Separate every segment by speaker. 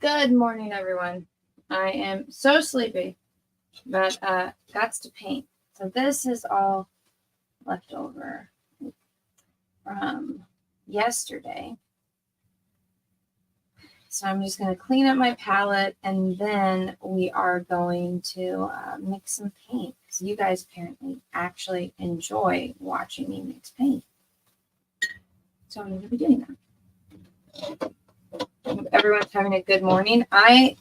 Speaker 1: Good morning, everyone. I am so sleepy, but got to paint. So this is all left over from yesterday. So I'm just going to clean up my palette, and then we are going to mix some paint, because you guys apparently actually enjoy watching me mix paint. So I'm going to be doing that. Hope everyone's having a good morning. I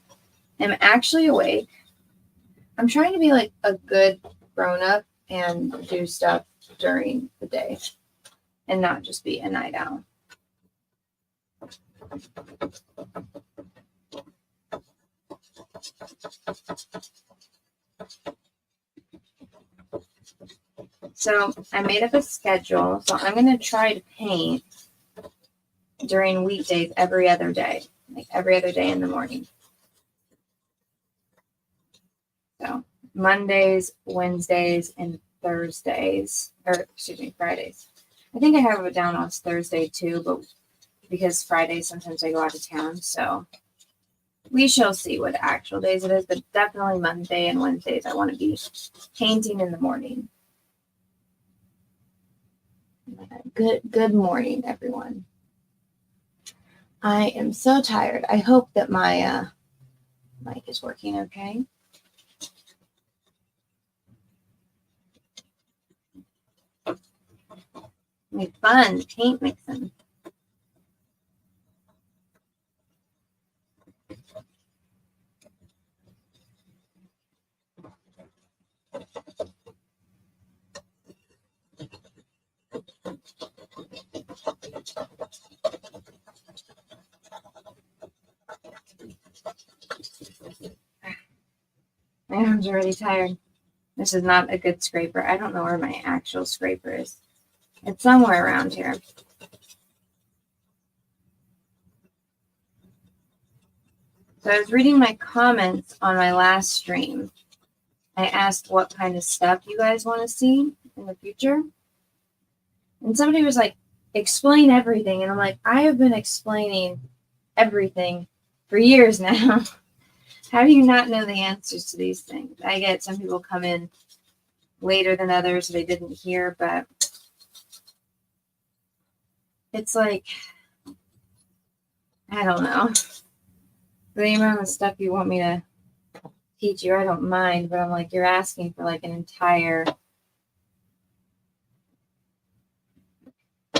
Speaker 1: am actually awake. I'm trying to be like a good grown-up and do stuff during the day and not just be a night owl. So I made up a schedule. So I'm going to try to paint during weekdays every other day, like every other day in the morning. So Mondays, Wednesdays, and Thursdays, Fridays. I think I have it down on Thursday too, but because Fridays sometimes I go out of town, so we shall see what actual days it is, but definitely Monday and Wednesdays I want to be painting in the morning. Good morning, everyone. I am so tired. I hope that my mic is working okay. Make fun paint mixing. My arms are already tired. This is not a good scraper. I don't know where my actual scraper is. It's somewhere around here. So I was reading my comments on my last stream. I asked what kind of stuff you guys want to see in the future. And somebody was like, explain everything. And I'm like, I have been explaining everything for years now. How do you not know the answers to these things? I get some people come in later than others, so they didn't hear, but it's like, I don't know. The amount of stuff you want me to teach you, I don't mind, but I'm like, you're asking for like an entire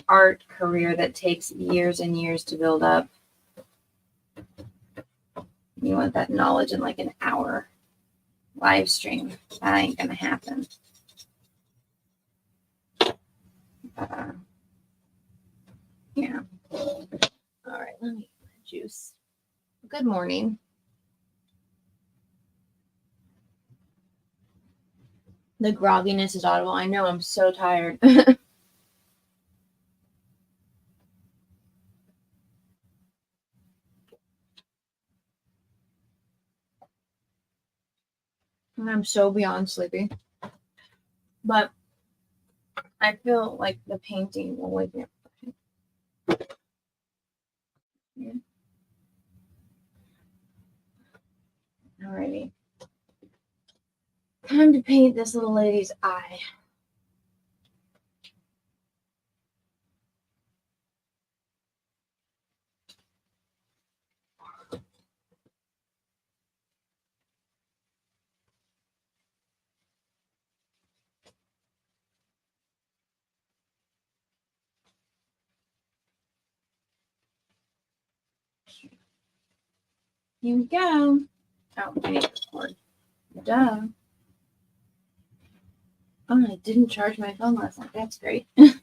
Speaker 1: art career that takes years and years to build up. You want that knowledge in like an hour live stream. That ain't gonna happen. Yeah. All right, let me get my juice. Good morning. The grogginess is audible. I know, I'm so tired. And I'm so beyond sleepy. But I feel like the painting will wake me up. Yeah. Alrighty. Time to paint this little lady's eye. Here we go. Oh, I need to record. Duh. Oh, I didn't charge my phone last night. That's great. I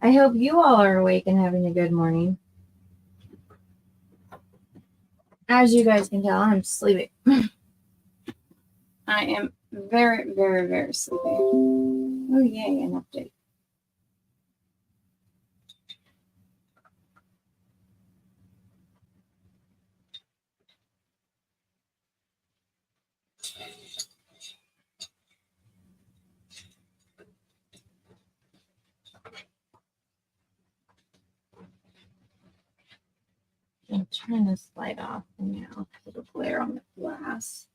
Speaker 1: hope you all are awake and having a good morning. As you guys can tell, I'm sleepy. I am very, very, very sleepy. Oh, yay, an update. light off and now put a glare on the glass.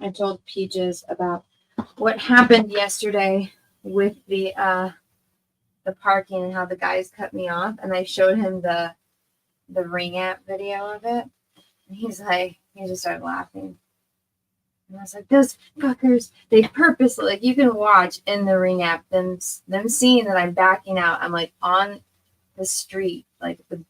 Speaker 1: I told Peaches about what happened yesterday with the parking and how the guys cut me off, and I showed him the Ring app video of it, and he just started laughing. And I was like, those fuckers, they purposely, like, you can watch in the Ring app them seeing that I'm backing out. I'm like on the street, like the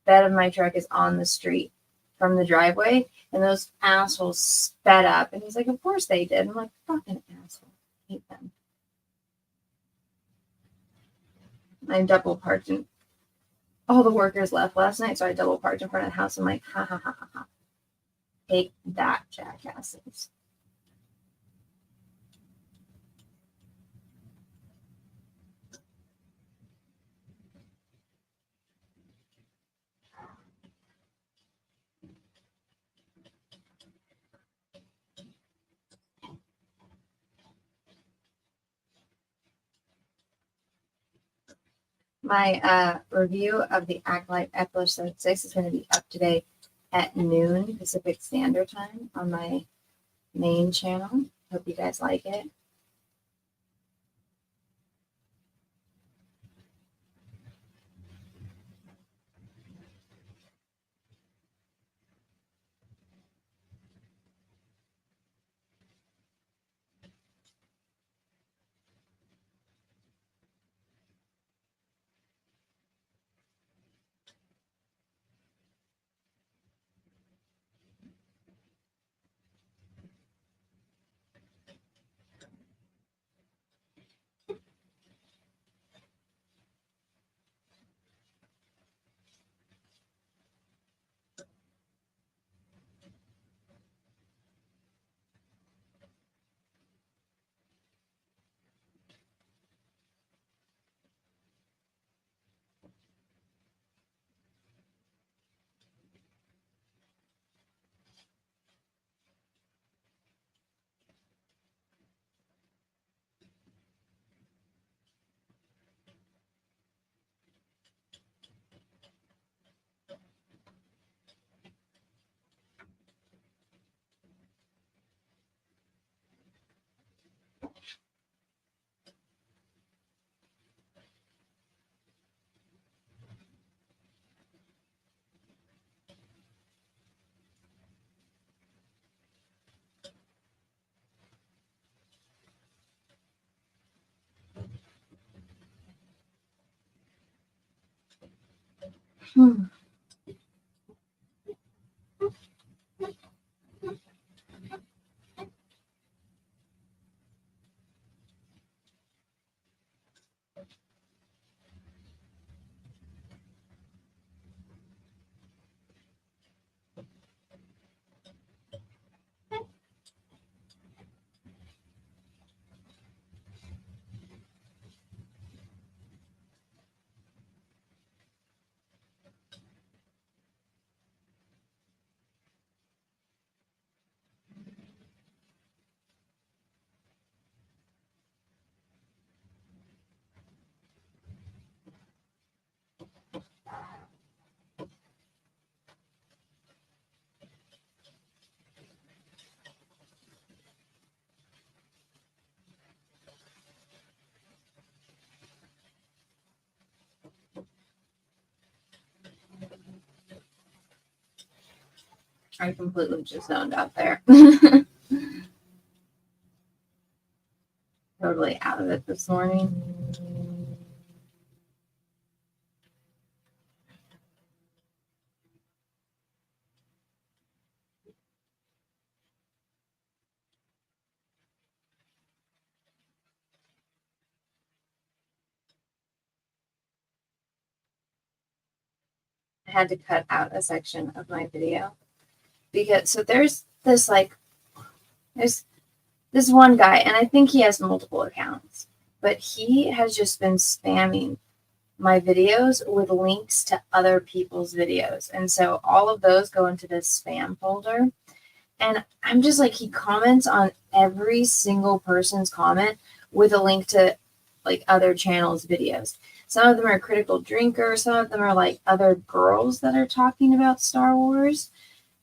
Speaker 1: bed of my truck is on the street from the driveway, and those assholes sped up. And he's like, of course they did. I'm like, fucking asshole. I hate them. I double parked and all the workers left last night, so I double parked in front of the house. I'm like, ha ha ha ha ha. Take that, jackasses. My review of the Acolyte episode 6 is going to be up today at noon Pacific Standard Time on my main channel. Hope you guys like it. I completely just zoned out there. Totally out of it this morning. I had to cut out a section of my video because there's this one guy, and I think he has multiple accounts, but he has just been spamming my videos with links to other people's videos. And so all of those go into this spam folder. And I'm just like, he comments on every single person's comment with a link to like other channels' videos. Some of them are critical drinkers. Some of them are like other girls that are talking about Star Wars.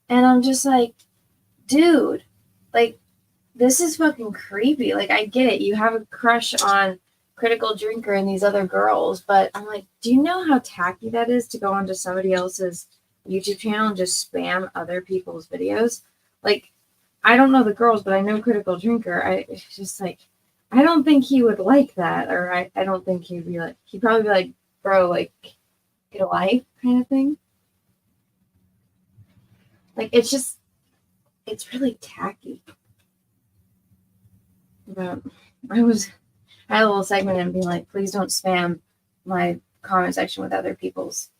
Speaker 1: And I'm just like, dude, like, this is fucking creepy. Like, I get it. You have a crush on critical drinker and these other girls, but I'm like, do you know how tacky that is to go onto somebody else's YouTube channel and just spam other people's videos? Like, I don't know the girls, but I know critical drinker. It's just like, I don't think he would like that, or I don't think he'd be like, he'd probably be like, bro, like, get a life kind of thing. Like, it's just, it's really tacky. But I had a little segment and be like, please don't spam my comment section with other people's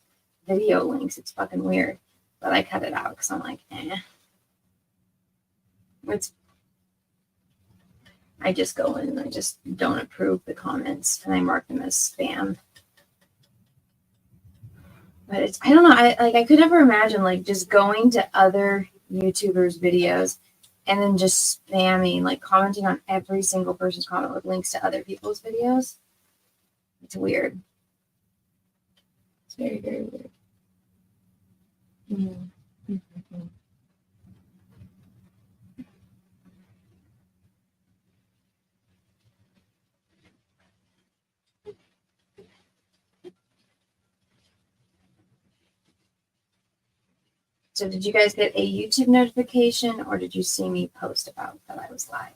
Speaker 1: video links. It's fucking weird. But I cut it out because I'm like, I just go in and I just don't approve the comments and I mark them as spam. But I don't know. I could never imagine like just going to other YouTubers' videos and then just spamming, like commenting on every single person's comment with links to other people's videos. It's weird. It's very, very weird. Mm-hmm. So did you guys get a YouTube notification or did you see me post about that I was live?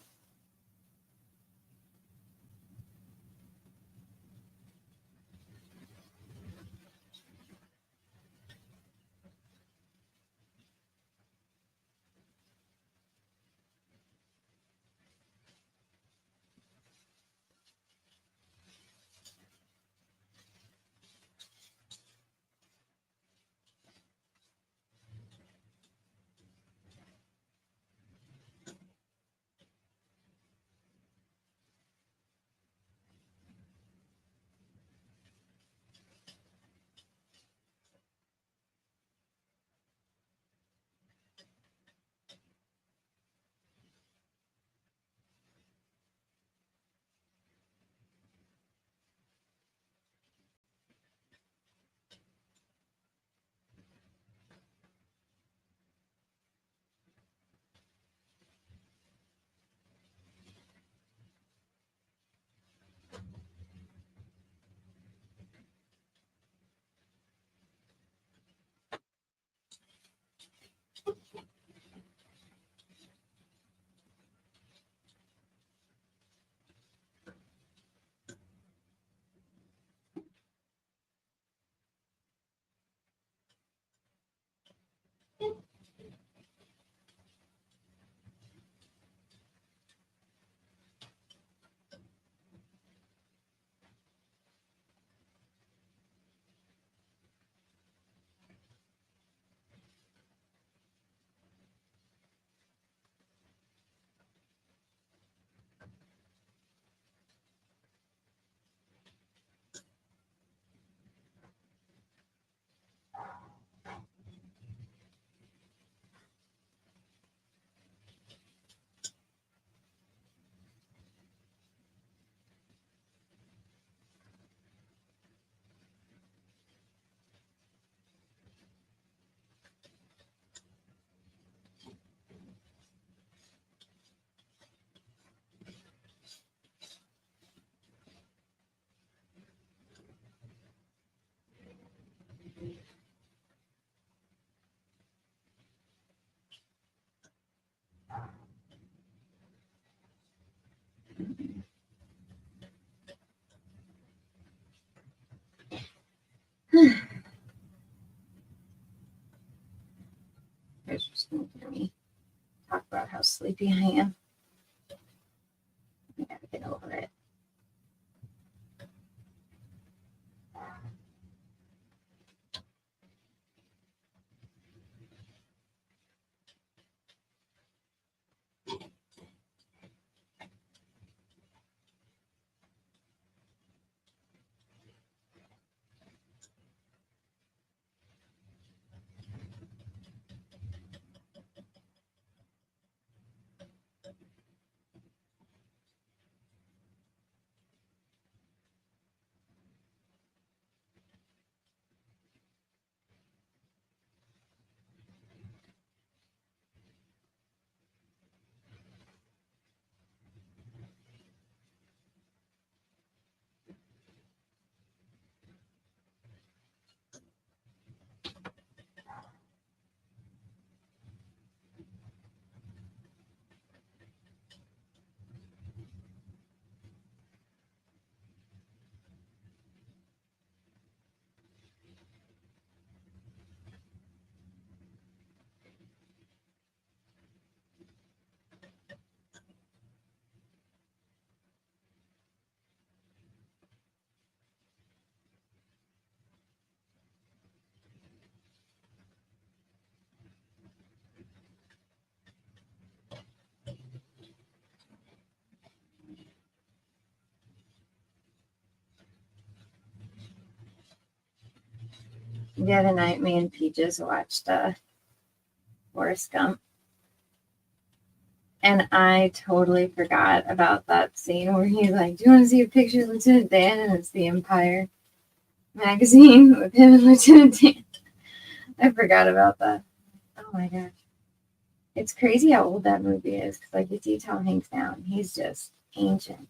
Speaker 1: You guys are just going to hear me talk about how sleepy I am. I gotta get over it. The other night, me and Peaches watched Forrest Gump. And I totally forgot about that scene where he's like, "Do you want to see a picture of Lieutenant Dan?" And it's the Empire magazine with him and Lieutenant Dan. I forgot about that. Oh my gosh. It's crazy how old that movie is. Because, like, you see Tom Hanks now, and he's just ancient.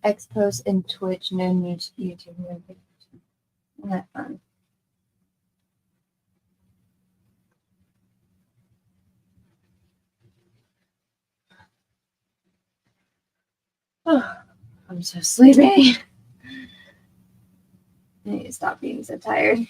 Speaker 1: X post and Twitch, no new YouTube. No pictures. Isn't that fun? Oh, I'm so sleepy. I need to stop being so tired.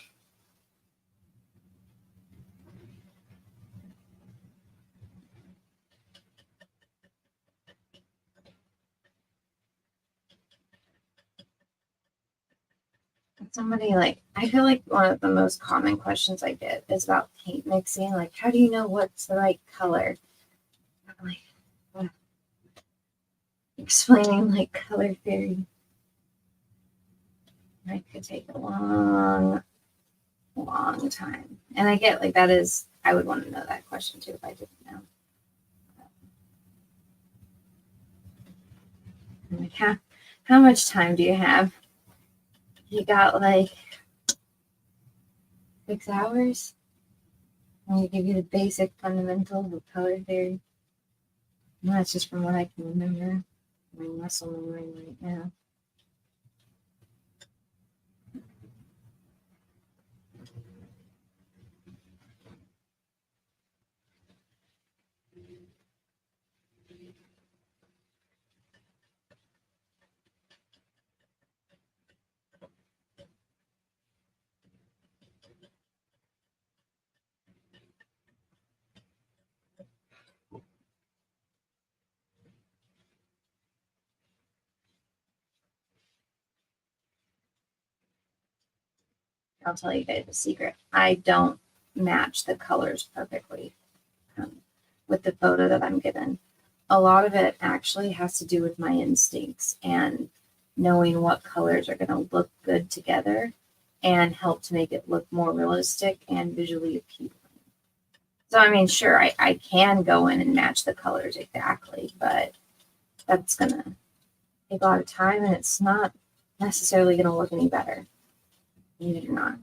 Speaker 1: Somebody I feel like one of the most common questions I get is about paint mixing. Like, how do you know what's the right color? I'm like, explaining like color theory. That could take a long time. And I get that is, I would want to know that question too if I didn't know. I'm like, how much time do you have? You got 6 hours? I'm going to give you the basic fundamentals of color theory. And that's just from what I can remember. My muscle memory right now. I'll tell you guys a secret. I don't match the colors perfectly with the photo that I'm given. A lot of it actually has to do with my instincts and knowing what colors are going to look good together and help to make it look more realistic and visually appealing. So, I mean, sure, I can go in and match the colors exactly, but that's going to take a lot of time and it's not necessarily going to look any better. Believe it or not.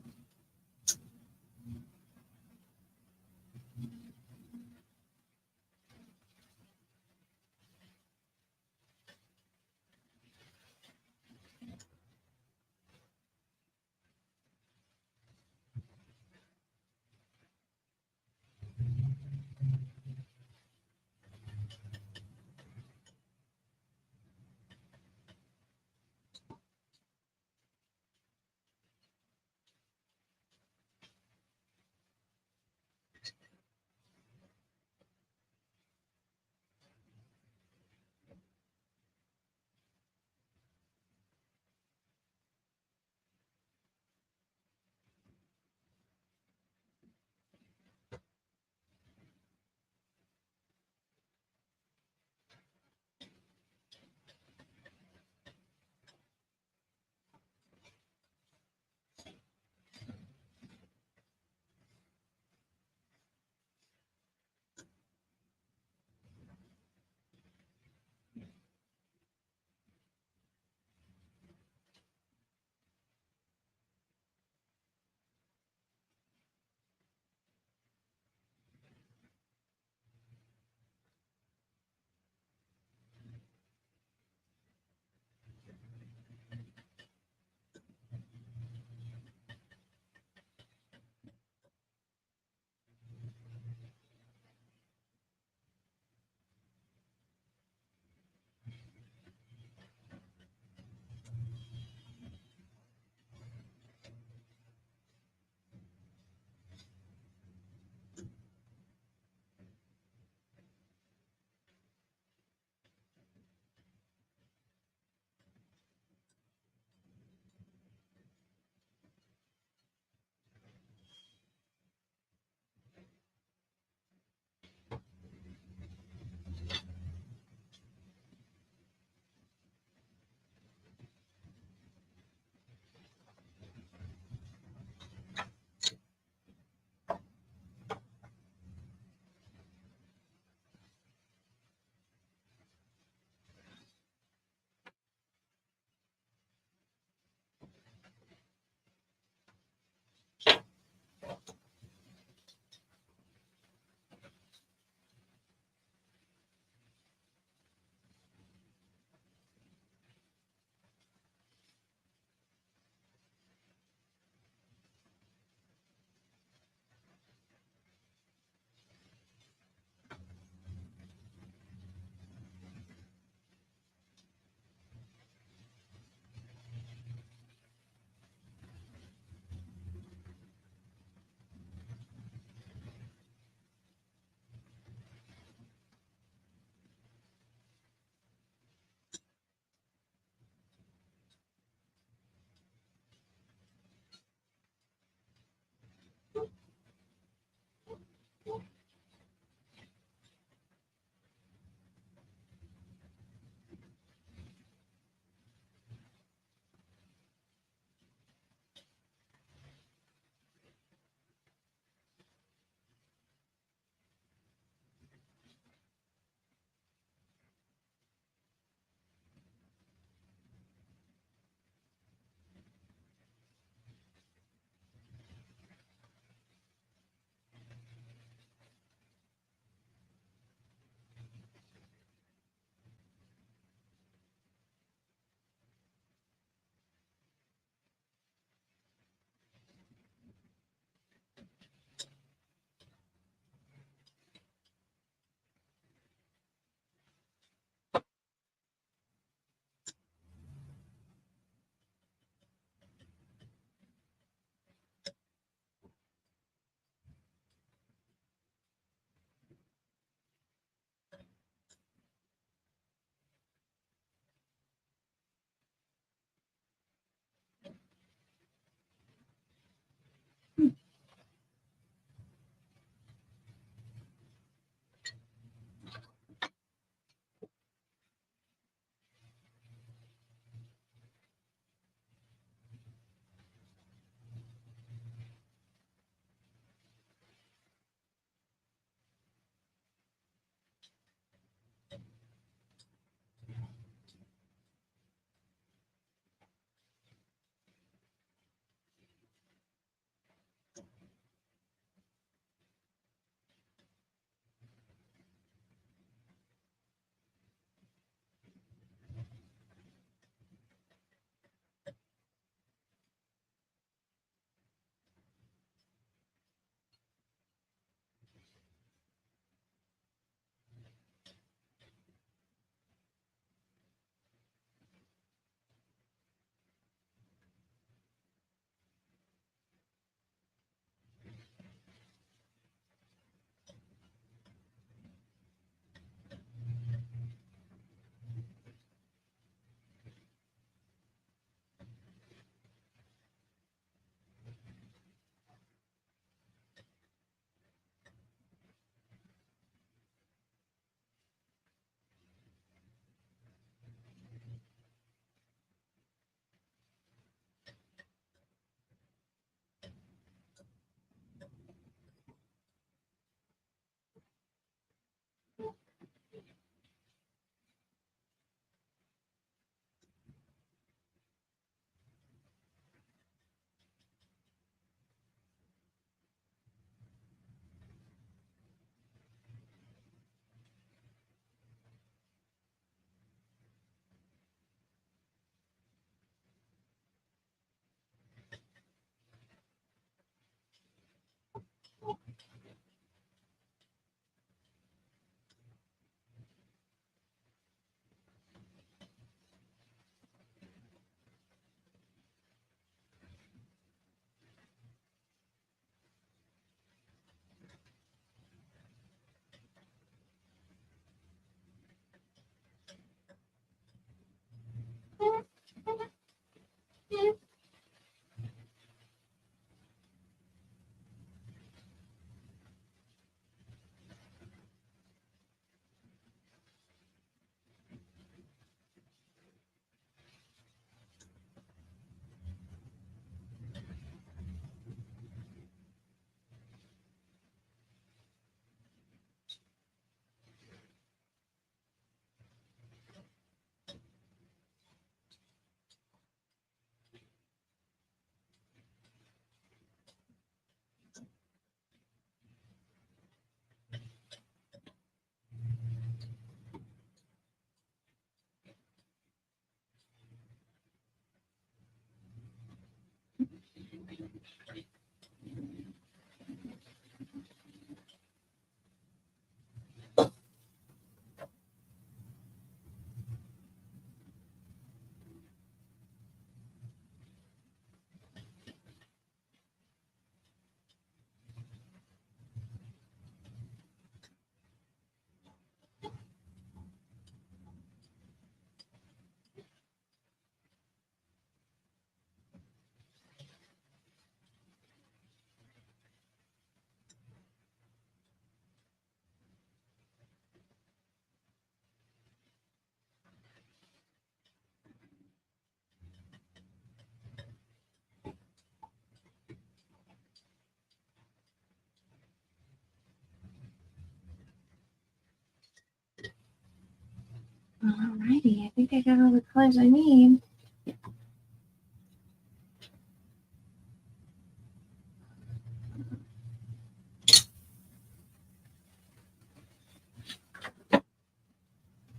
Speaker 1: Alrighty, I think I got all the colors I need.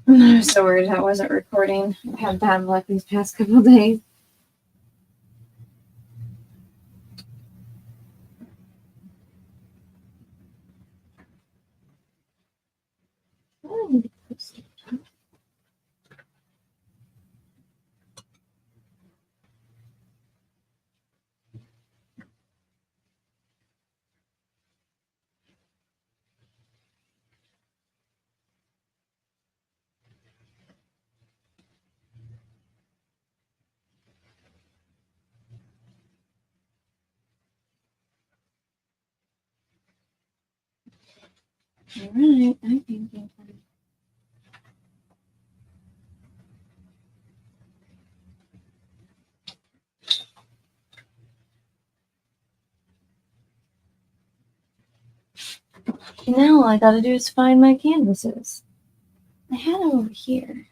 Speaker 1: I'm so worried that wasn't recording. I've had bad luck these past couple days. Oh, all right, I think now all I gotta do is find my canvases. I had them over here.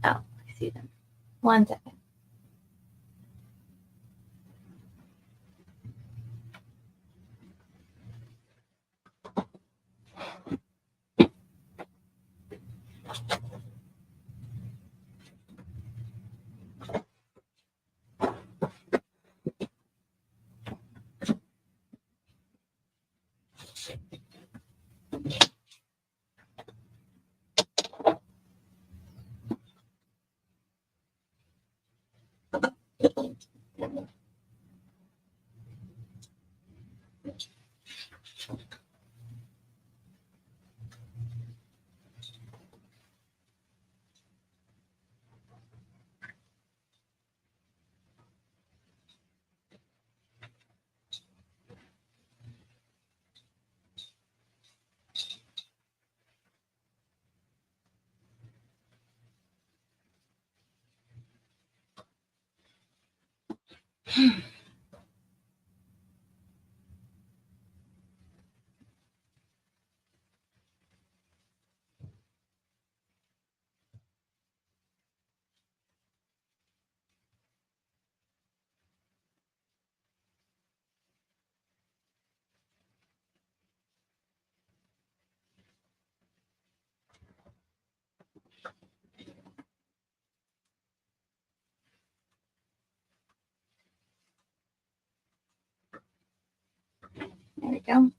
Speaker 1: Oh, I see them. 1 second. There we go.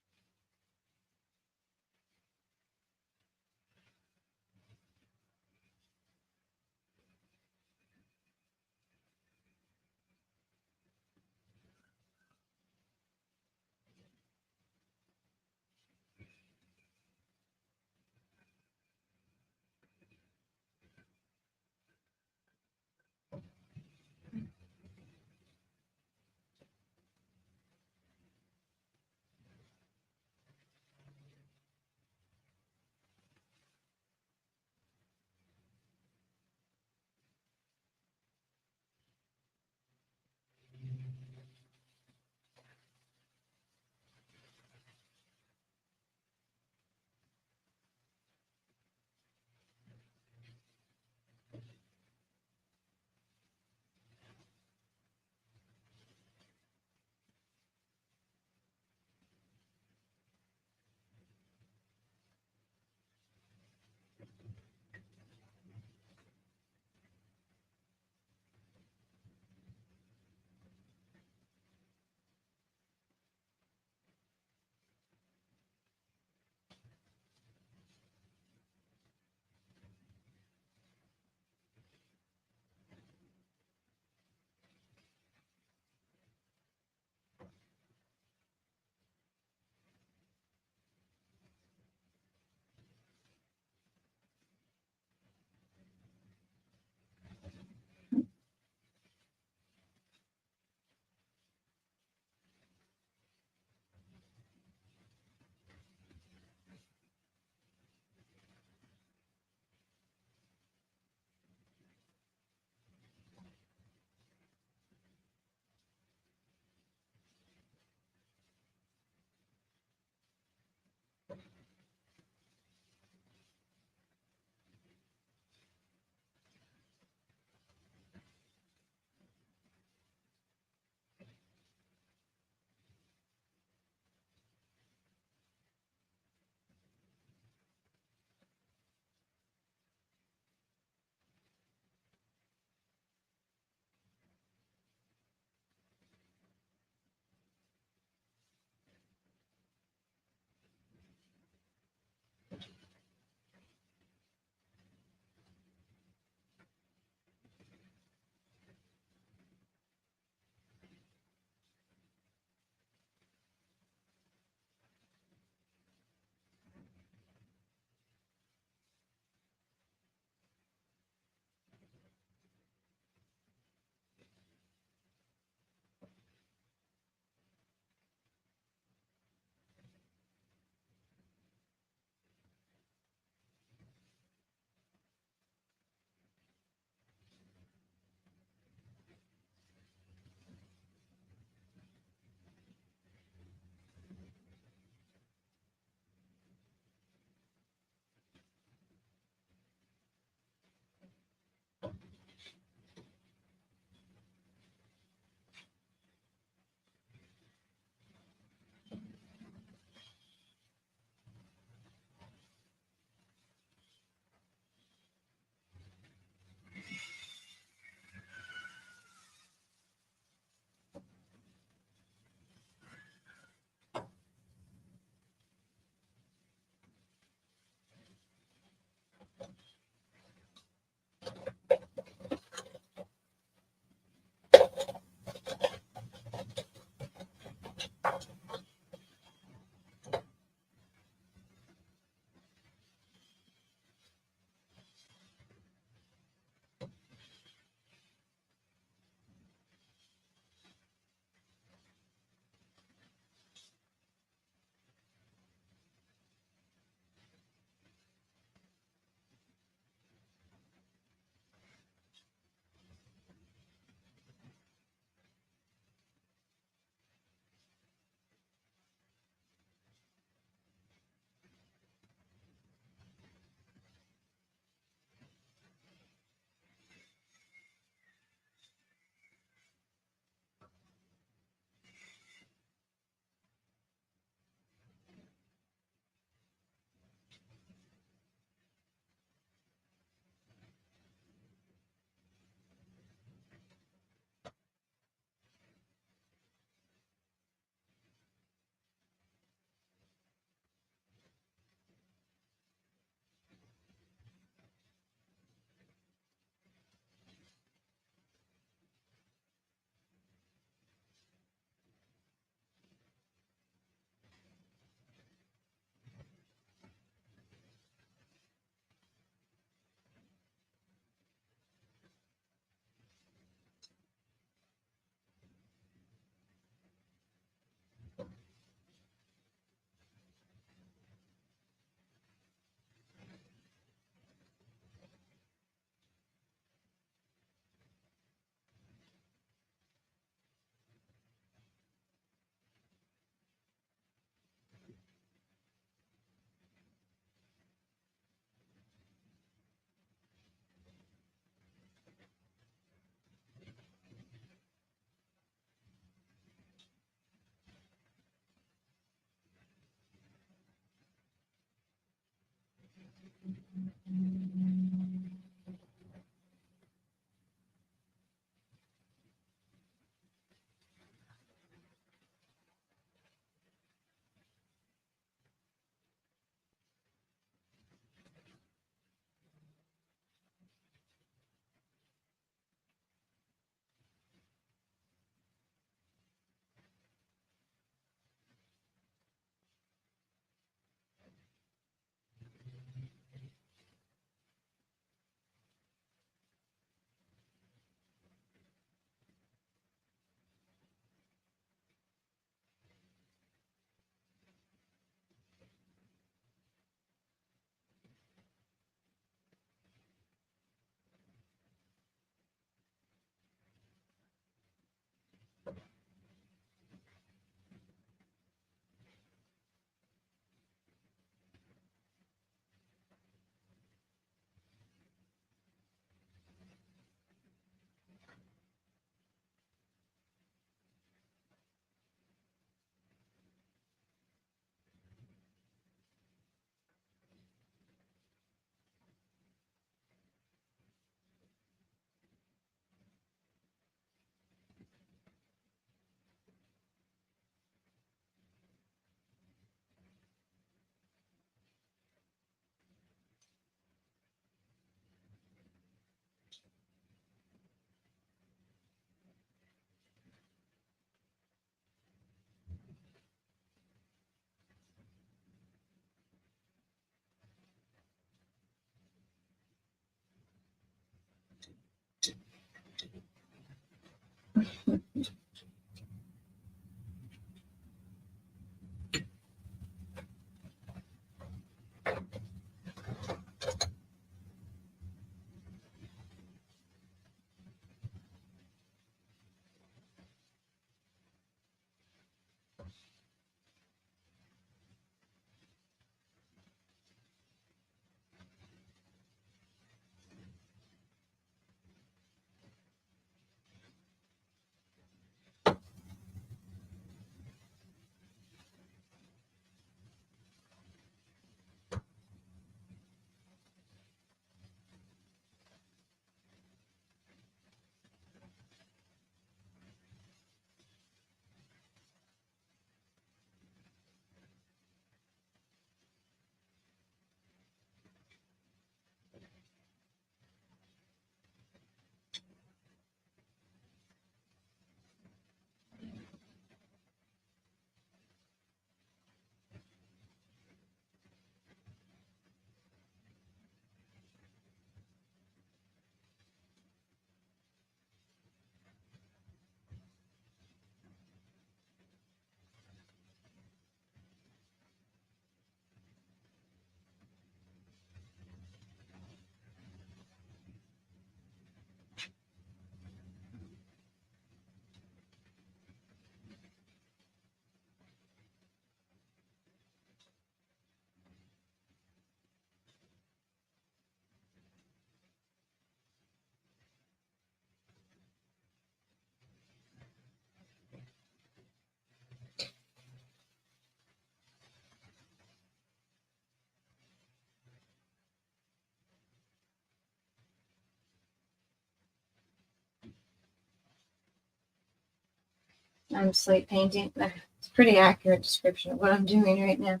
Speaker 1: I'm slate painting. It's a pretty accurate description of what I'm doing right now.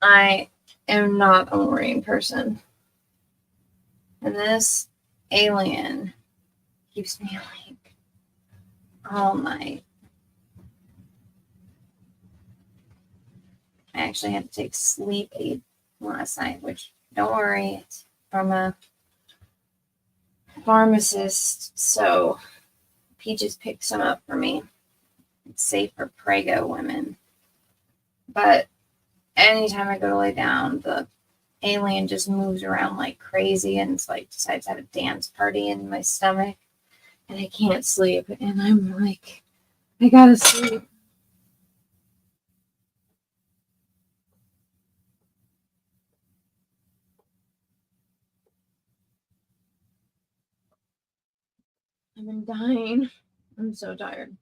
Speaker 1: I am not a morning person. And this alien keeps me awake all night. I actually had to take sleep aid last night, which don't worry, it's from a pharmacist. So Peaches picked some up for me. It's safe for prego women. But anytime I go to lay down, the alien just moves around like crazy and it's like decides to have a dance party in my stomach. And I can't sleep. And I'm like, I gotta sleep. I've been dying. I'm so tired.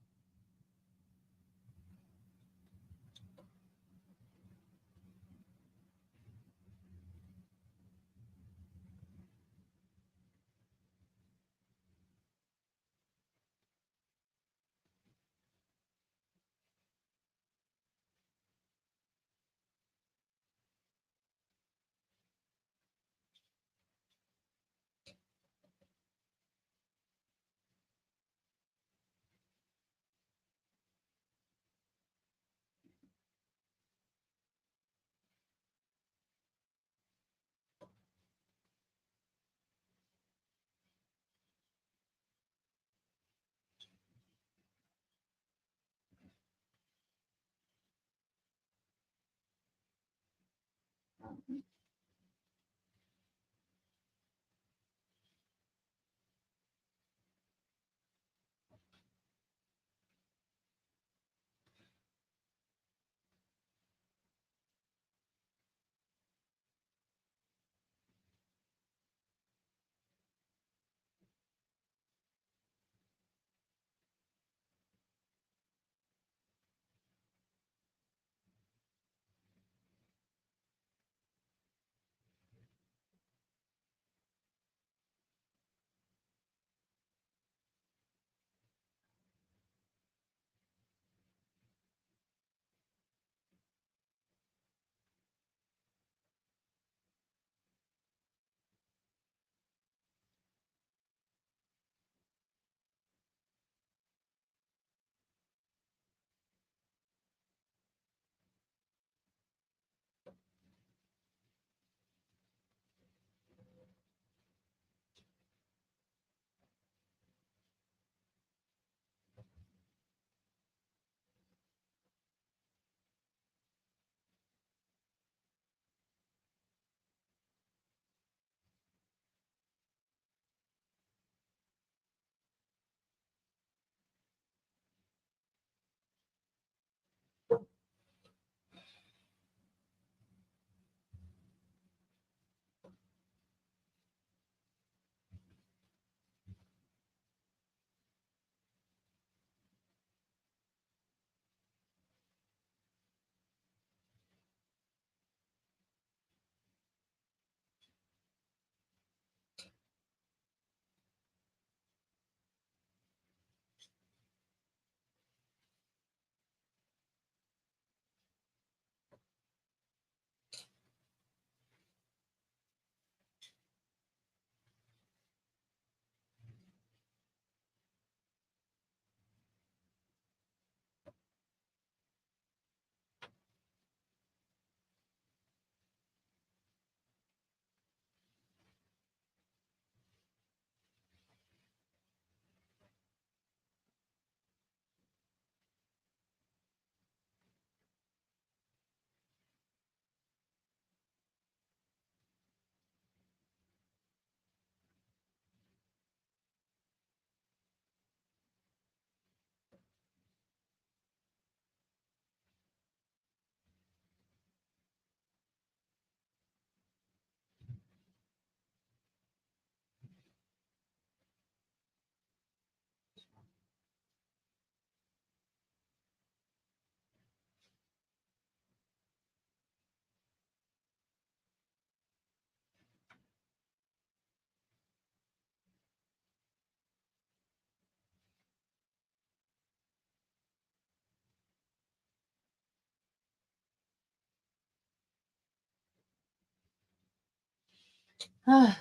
Speaker 1: All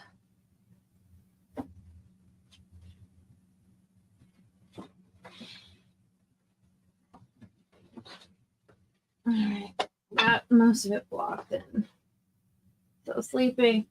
Speaker 1: right. Got most of it blocked in. So sleeping.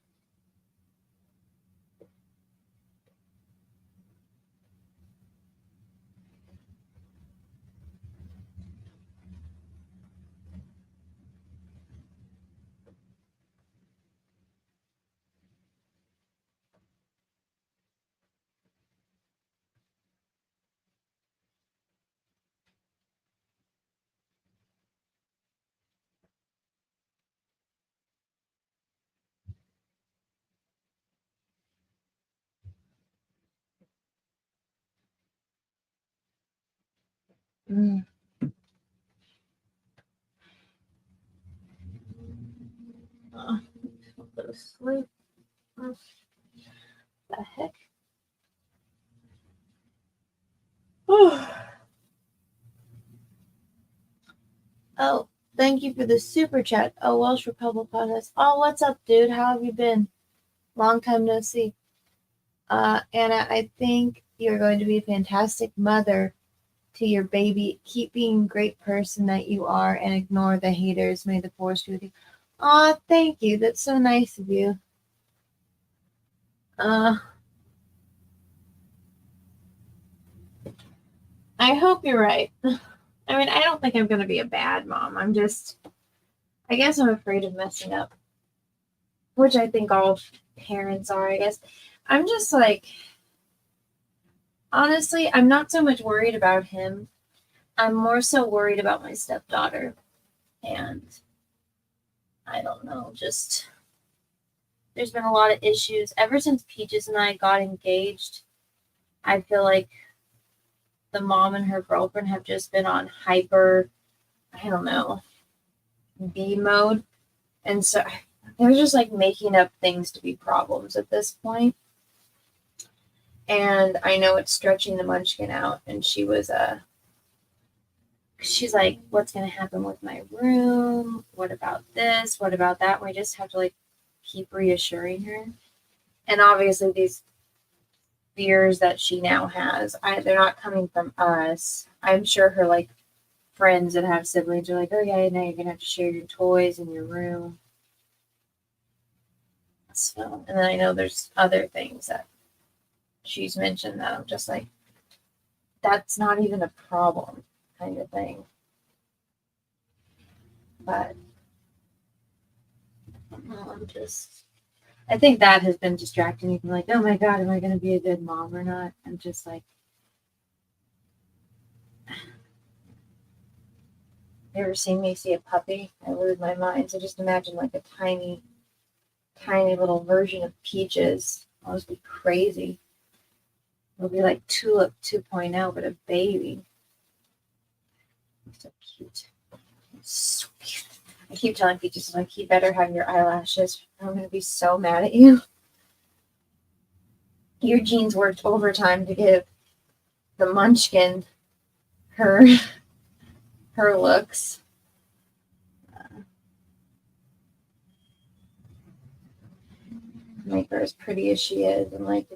Speaker 1: Mm. Go to sleep. What the heck? Oh, thank you for the super chat. Oh, Welsh Republic podcast. Oh, what's up, dude? How have you been? Long time no see. Anna, I think you're going to be a fantastic mother to your baby. Keep being the great person that you are and ignore the haters. May the force be with you. Aw, thank you. That's so nice of you. I hope you're right. I mean, I don't think I'm going to be a bad mom. I guess I'm afraid of messing up, which I think all parents are, I guess. I'm just like, honestly, I'm not so much worried about him. I'm more so worried about my stepdaughter. And I don't know, just there's been a lot of issues. Ever since Peaches and I got engaged, I feel like the mom and her girlfriend have just been on hyper, I don't know, B mode. And so they're just like making up things to be problems at this point. And I know it's stretching the munchkin out. And she's like, what's going to happen with my room? What about this? What about that? And we just have to like keep reassuring her. And obviously these fears that she now has, they're not coming from us. I'm sure her like friends that have siblings are like, oh yeah, now you're going to have to share your toys in your room. So, and then I know there's other things that she's mentioned that I'm just like, that's not even a problem kind of thing. But I think that has been distracting me from like, oh my God, am I going to be a good mom or not? I'm just like, you ever seen me see a puppy? I lose my mind. So just imagine like a tiny, tiny little version of Peaches. I'll just be crazy. It'll be like Tulip 2.0, but a baby. So cute. So cute. I keep telling Peaches, like, you better have your eyelashes. I'm going to be so mad at you. Your genes worked overtime to give the munchkin her looks. Make her as pretty as she is. And like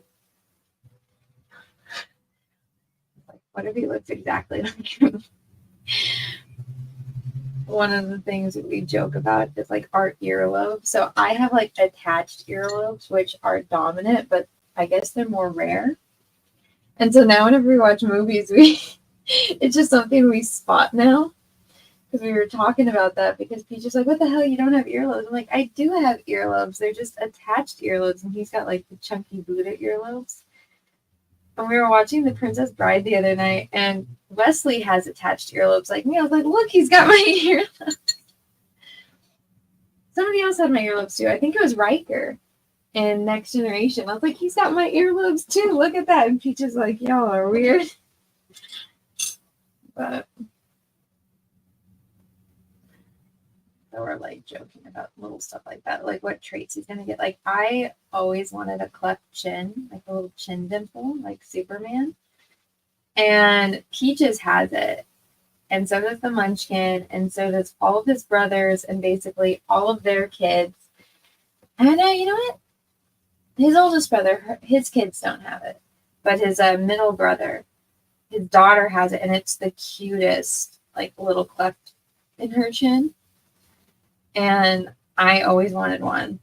Speaker 1: what if he looks exactly like him? One of the things that we joke about is like our earlobes. So I have like attached earlobes, which are dominant, but I guess they're more rare. And so now whenever we watch movies, it's just something we spot now. Because we were talking about that because Peach is like, what the hell, you don't have earlobes? I'm like, I do have earlobes. They're just attached earlobes. And he's got like the chunky Buddha earlobes. And we were watching The Princess Bride the other night, and Wesley has attached earlobes like me. I was like, look, he's got my earlobes. Somebody else had my earlobes too. I think it was Riker in Next Generation. I was like, he's got my earlobes too. Look at that. And Peach is like, y'all are weird. But so we're like joking about little stuff like that, like what traits he's gonna get. Like I always wanted a cleft chin, like a little chin dimple, like Superman. And Peaches has it. And so does the Munchkin, and so does all of his brothers, and basically all of their kids. And you know what? his oldest brother, his kids don't have it, but his middle brother, his daughter has it, and it's the cutest, like little cleft in her chin. And I always wanted one.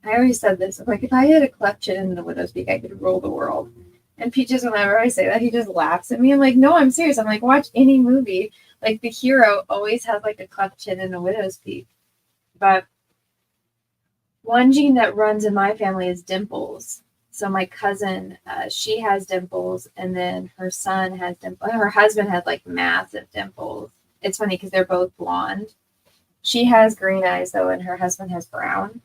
Speaker 1: I always said this, I'm like, if I had a cleft chin and a widow's peak, I could rule the world. And Peaches, whenever I say that, he just laughs at me. I'm like, no, I'm serious. I'm like, watch any movie. Like, the hero always has like a cleft chin and a widow's peak. But one gene that runs in my family is dimples. So my cousin, she has dimples, and then her son has dimples. Her husband has like massive dimples. It's funny because they're both blonde. She has green eyes though, and her husband has brown.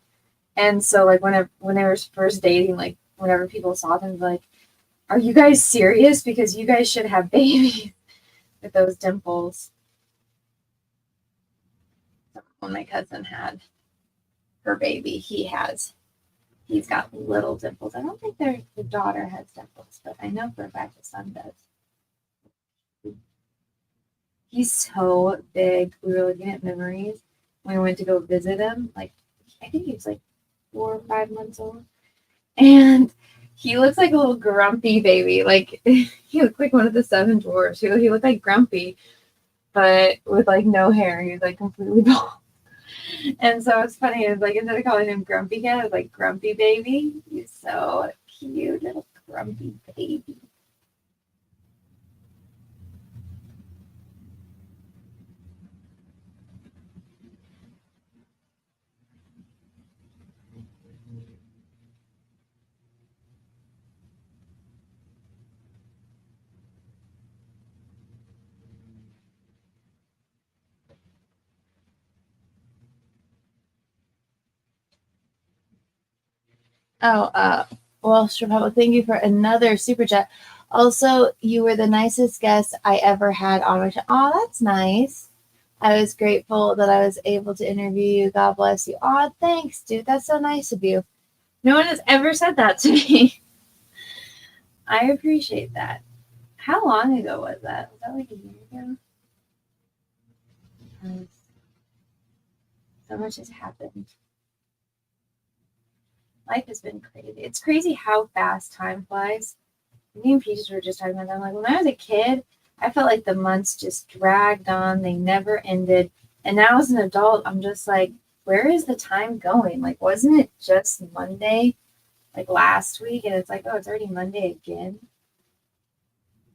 Speaker 1: And so like when they were first dating, like whenever people saw them, like, are you guys serious? Because you guys should have babies with those dimples. When my cousin had her baby, he's got little dimples. I don't think the daughter has dimples, but I know for a fact the son does. He's so big. We were looking at memories when we went to go visit him. Like, I think he was like 4 or 5 months old. And he looks like a little grumpy baby. Like, he looked like one of the 7 dwarfs. He looked like Grumpy, but with like no hair. He was like completely bald. And so it's funny. It's like, instead of calling him Grumpy Cat, it was like Grumpy Baby. He's so cute, little Grumpy Baby. Oh, Welsh Republic, thank you for another super chat. Also, you were the nicest guest I ever had on my show. Oh, that's nice. I was grateful that I was able to interview you. God bless you. Oh, thanks, dude. That's so nice of you. No one has ever said that to me. I appreciate that. How long ago was that? Was that like a year ago? Because so much has happened. Life has been crazy. It's crazy how fast time flies. Me and Peaches were just talking about that. Like, when I was a kid, I felt like the months just dragged on. They never ended. And now as an adult, I'm just like, where is the time going? Like, wasn't it just Monday, like last week? And it's like, oh, it's already Monday again.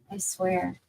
Speaker 1: I swear.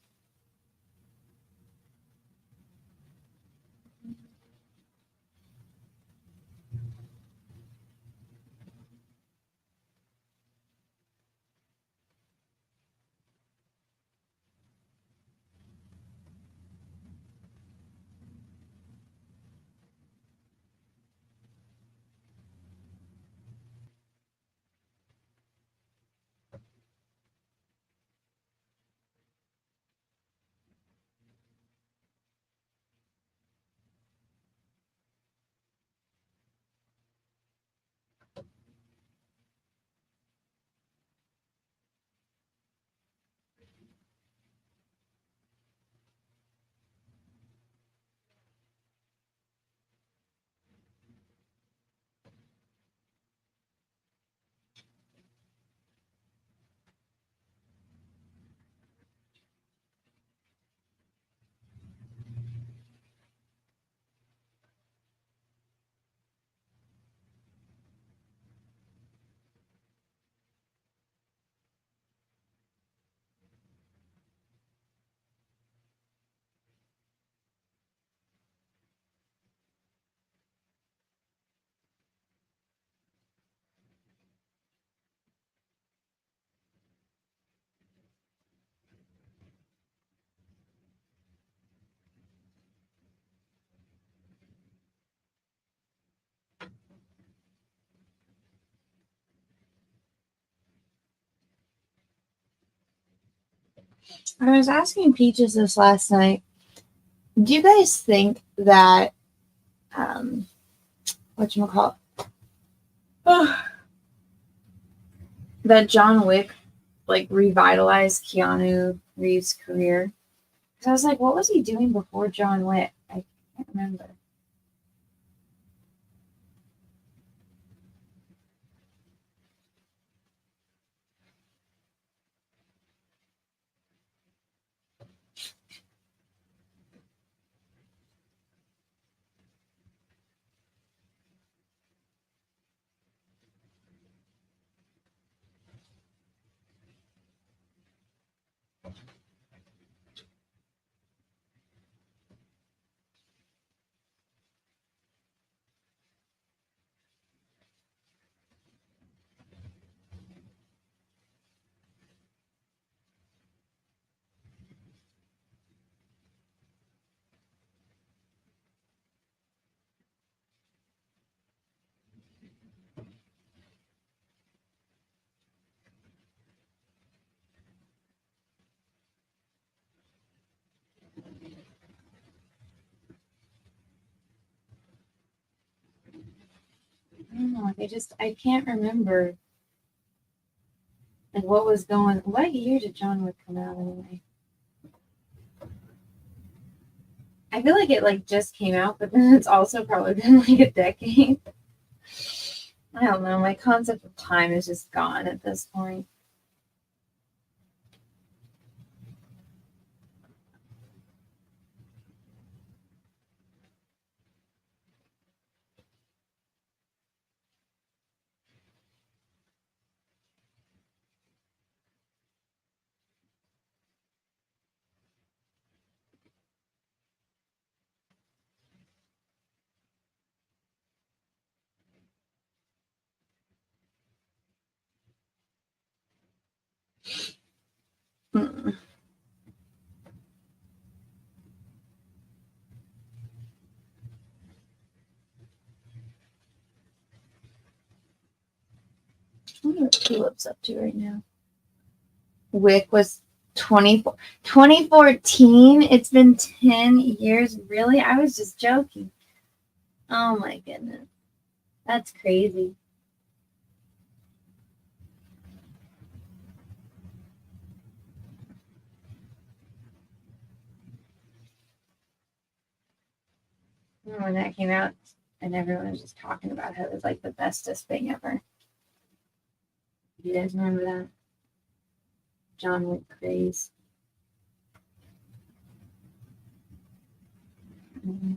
Speaker 1: I was asking Peaches this last night. Do you guys think that whatchamacallit? Oh, that John Wick like revitalized Keanu Reeves' career? Because I was like, what was he doing before John Wick? I can't remember. I don't know. I can't remember like what was going. What year did John Wick come out anyway? I feel like it like just came out, but then it's also probably been like a decade. I don't know. My concept of time is just gone at this point. Mm. I wonder what Caleb's up to right now. Wick was 2014. It's been 10 years. Really? I was just joking. Oh my goodness. That's crazy. When that came out, and everyone was just talking about how it was like the bestest thing ever. You guys remember that? John Wick craze. Mm-hmm.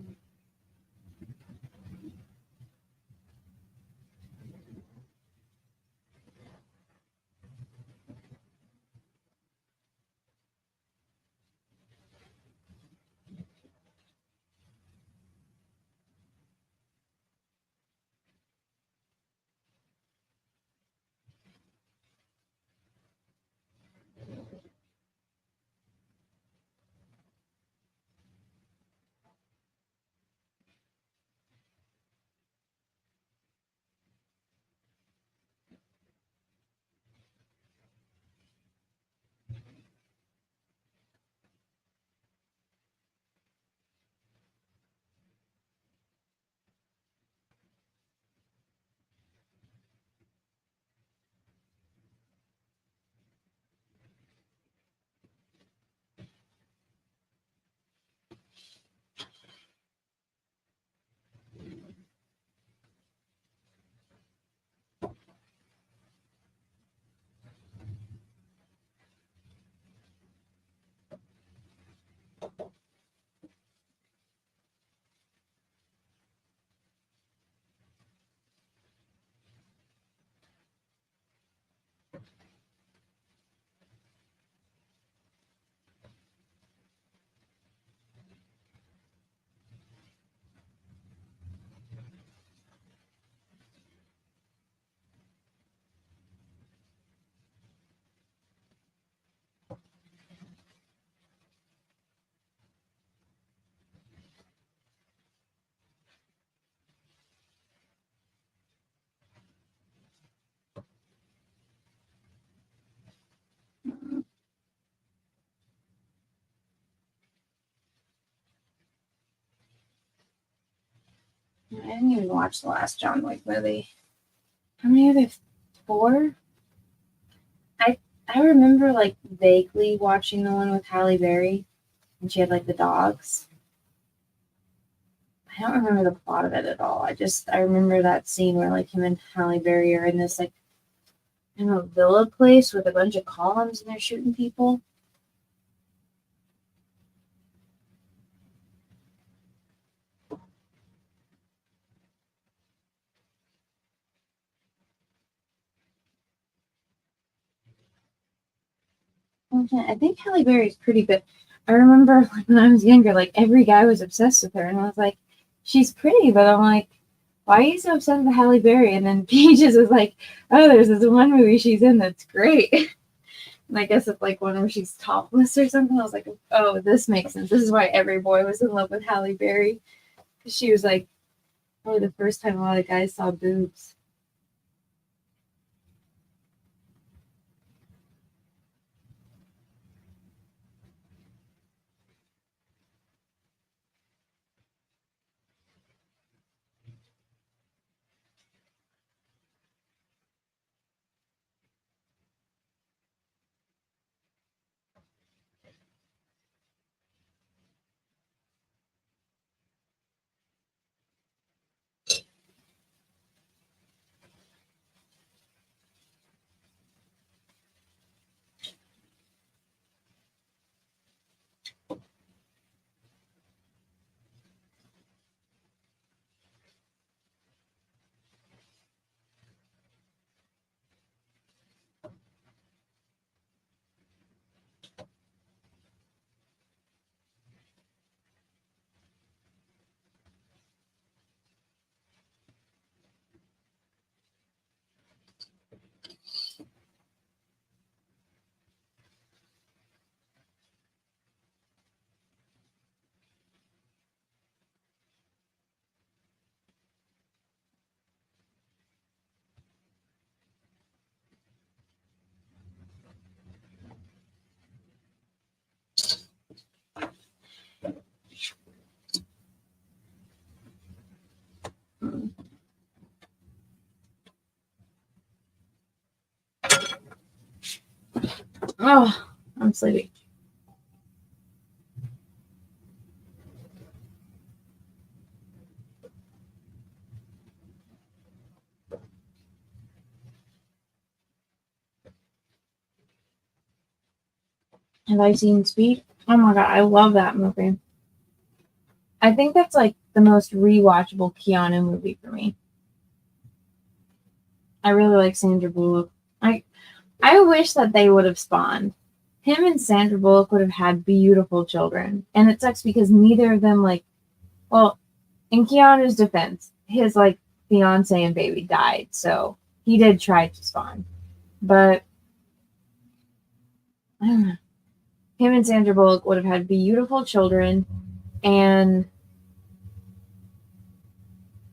Speaker 1: I didn't even watch the last John Wick movie. How many are there? 4? I remember like vaguely watching the one with Halle Berry, and she had like the dogs. I don't remember the plot of it at all. I remember that scene where like him and Halle Berry are in this like in a villa place with a bunch of columns and they're shooting people. Okay, I think Halle Berry's pretty good. I remember like, when I was younger, like every guy was obsessed with her, and I was like, she's pretty, but I'm like, why are you so obsessed with Halle Berry? And then Peaches was like, oh, there's this one movie she's in that's great. And I guess it's like one where she's topless or something. I was like, oh, this makes sense. This is why every boy was in love with Halle Berry. Because she was like, probably the first time a lot of guys saw boobs. Oh, I'm sleepy. Have I seen Speed? Oh my god, I love that movie. I think that's like the most rewatchable Keanu movie for me. I really like Sandra Bullock. I wish that they would have spawned. Him and Sandra Bullock would have had beautiful children. And it sucks because neither of them like well, in Keanu's defense, his like fiance and baby died, so he did try to spawn. But I don't know. Him and Sandra Bullock would have had beautiful children and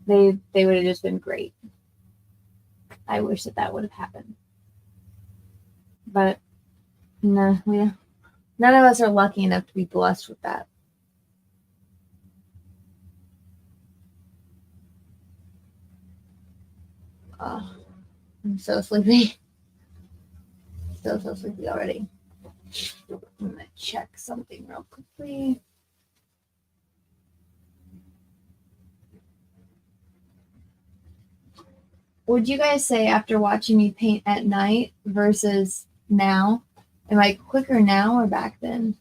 Speaker 1: they would have just been great. I wish that that would have happened. But no, none of us are lucky enough to be blessed with that. Oh, I'm so sleepy. So sleepy already. I'm gonna check something real quickly. Would you guys say after watching me paint at night versus now, am I quicker now or back then?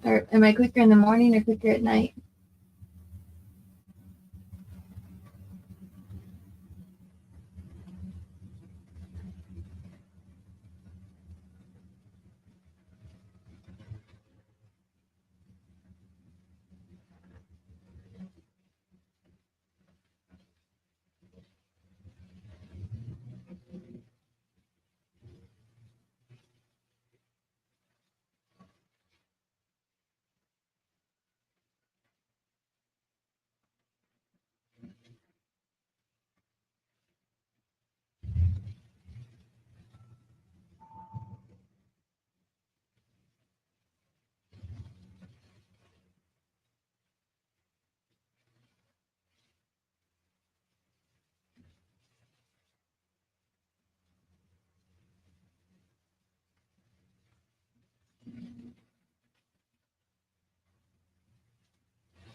Speaker 1: Or am I quicker in the morning or quicker at night?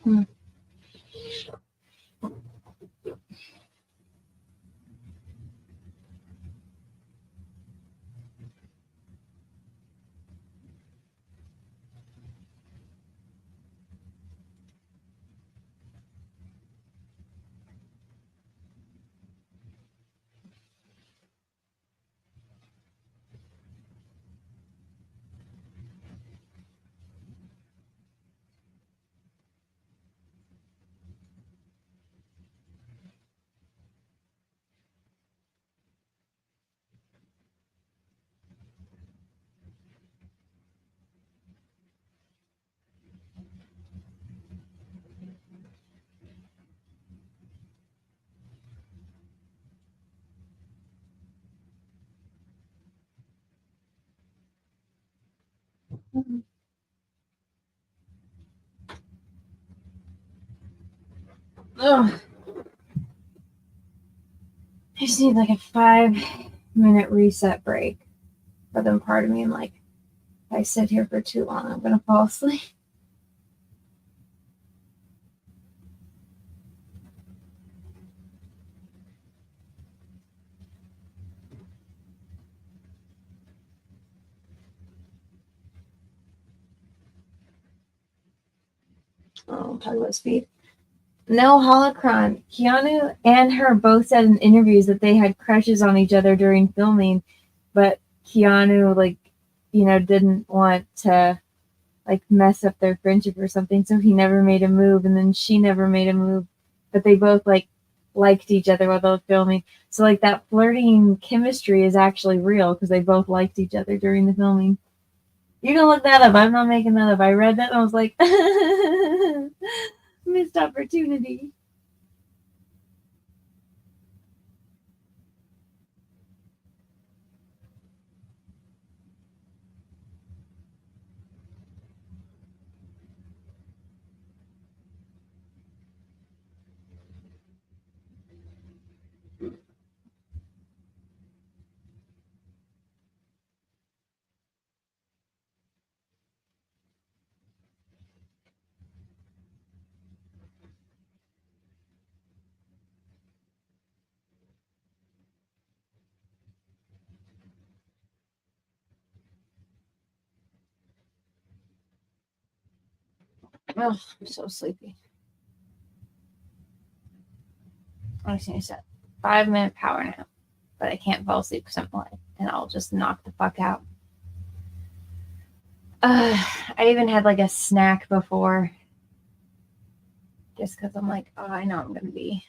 Speaker 1: Hmm. Ugh. I just need like a 5-minute reset break. But then part of me, I'm like, if I sit here for too long, I'm going to fall asleep. Oh, talk about speed. No holocron. Keanu and her both said in interviews that they had crushes on each other during filming, but Keanu, like, didn't want to, like, mess up their friendship or something, so he never made a move, and then she never made a move, but they both, like, liked each other while they were filming. So, like, that flirting chemistry is actually real because they both liked each other during the filming. You can look that up. I'm not making that up. I read that and I was like, missed opportunity. Oh, I'm so sleepy. I just need to set 5-minute power nap, but I can't fall asleep because I'm light, and I'll just knock the fuck out. I even had like a snack before, just because I'm like, oh, I know I'm gonna be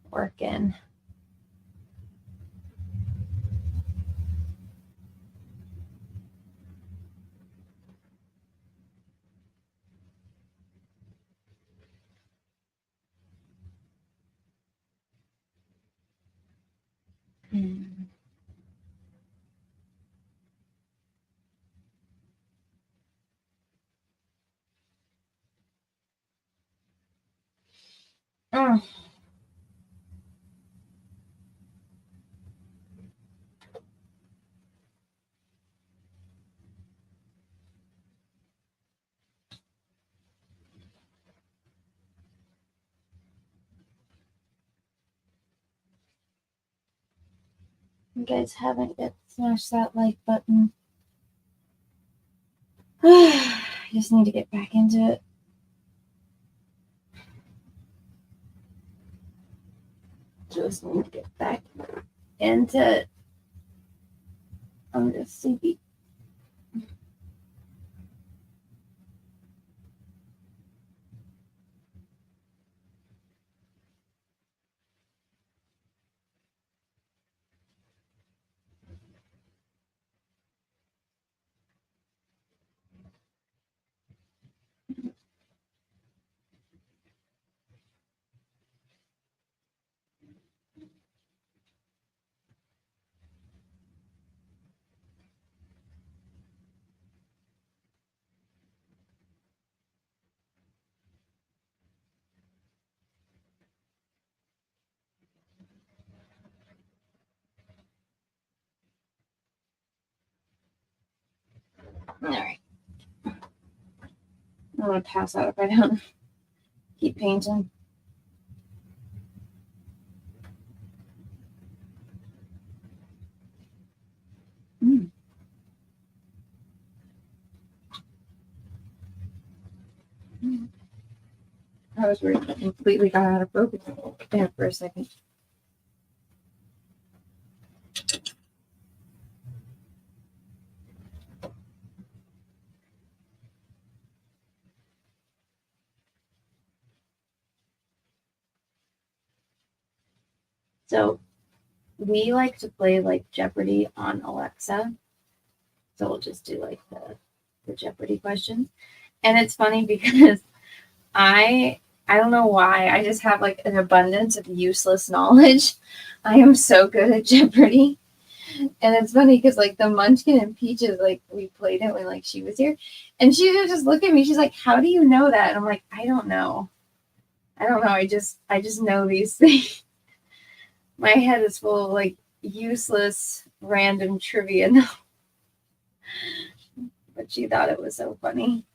Speaker 1: working. Mm. Mm. You guys haven't yet smashed that like button. I just need to get back into it. Just need to get back into it. I'm just sleepy. All right. I'm gonna pass out if I don't keep painting. Mm. I was worried I completely got out of focus there for a second. So we like to play like Jeopardy on Alexa. So we'll just do like the Jeopardy questions. And it's funny because I don't know why. I just have like an abundance of useless knowledge. I am so good at Jeopardy. And it's funny because like the Munchkin and Peaches, like we played it when like she was here, and she would just look at me. She's like, "How do you know that?" And I'm like, "I don't know. I don't know. I just know these things. My head is full of like useless random trivia." But she thought it was so funny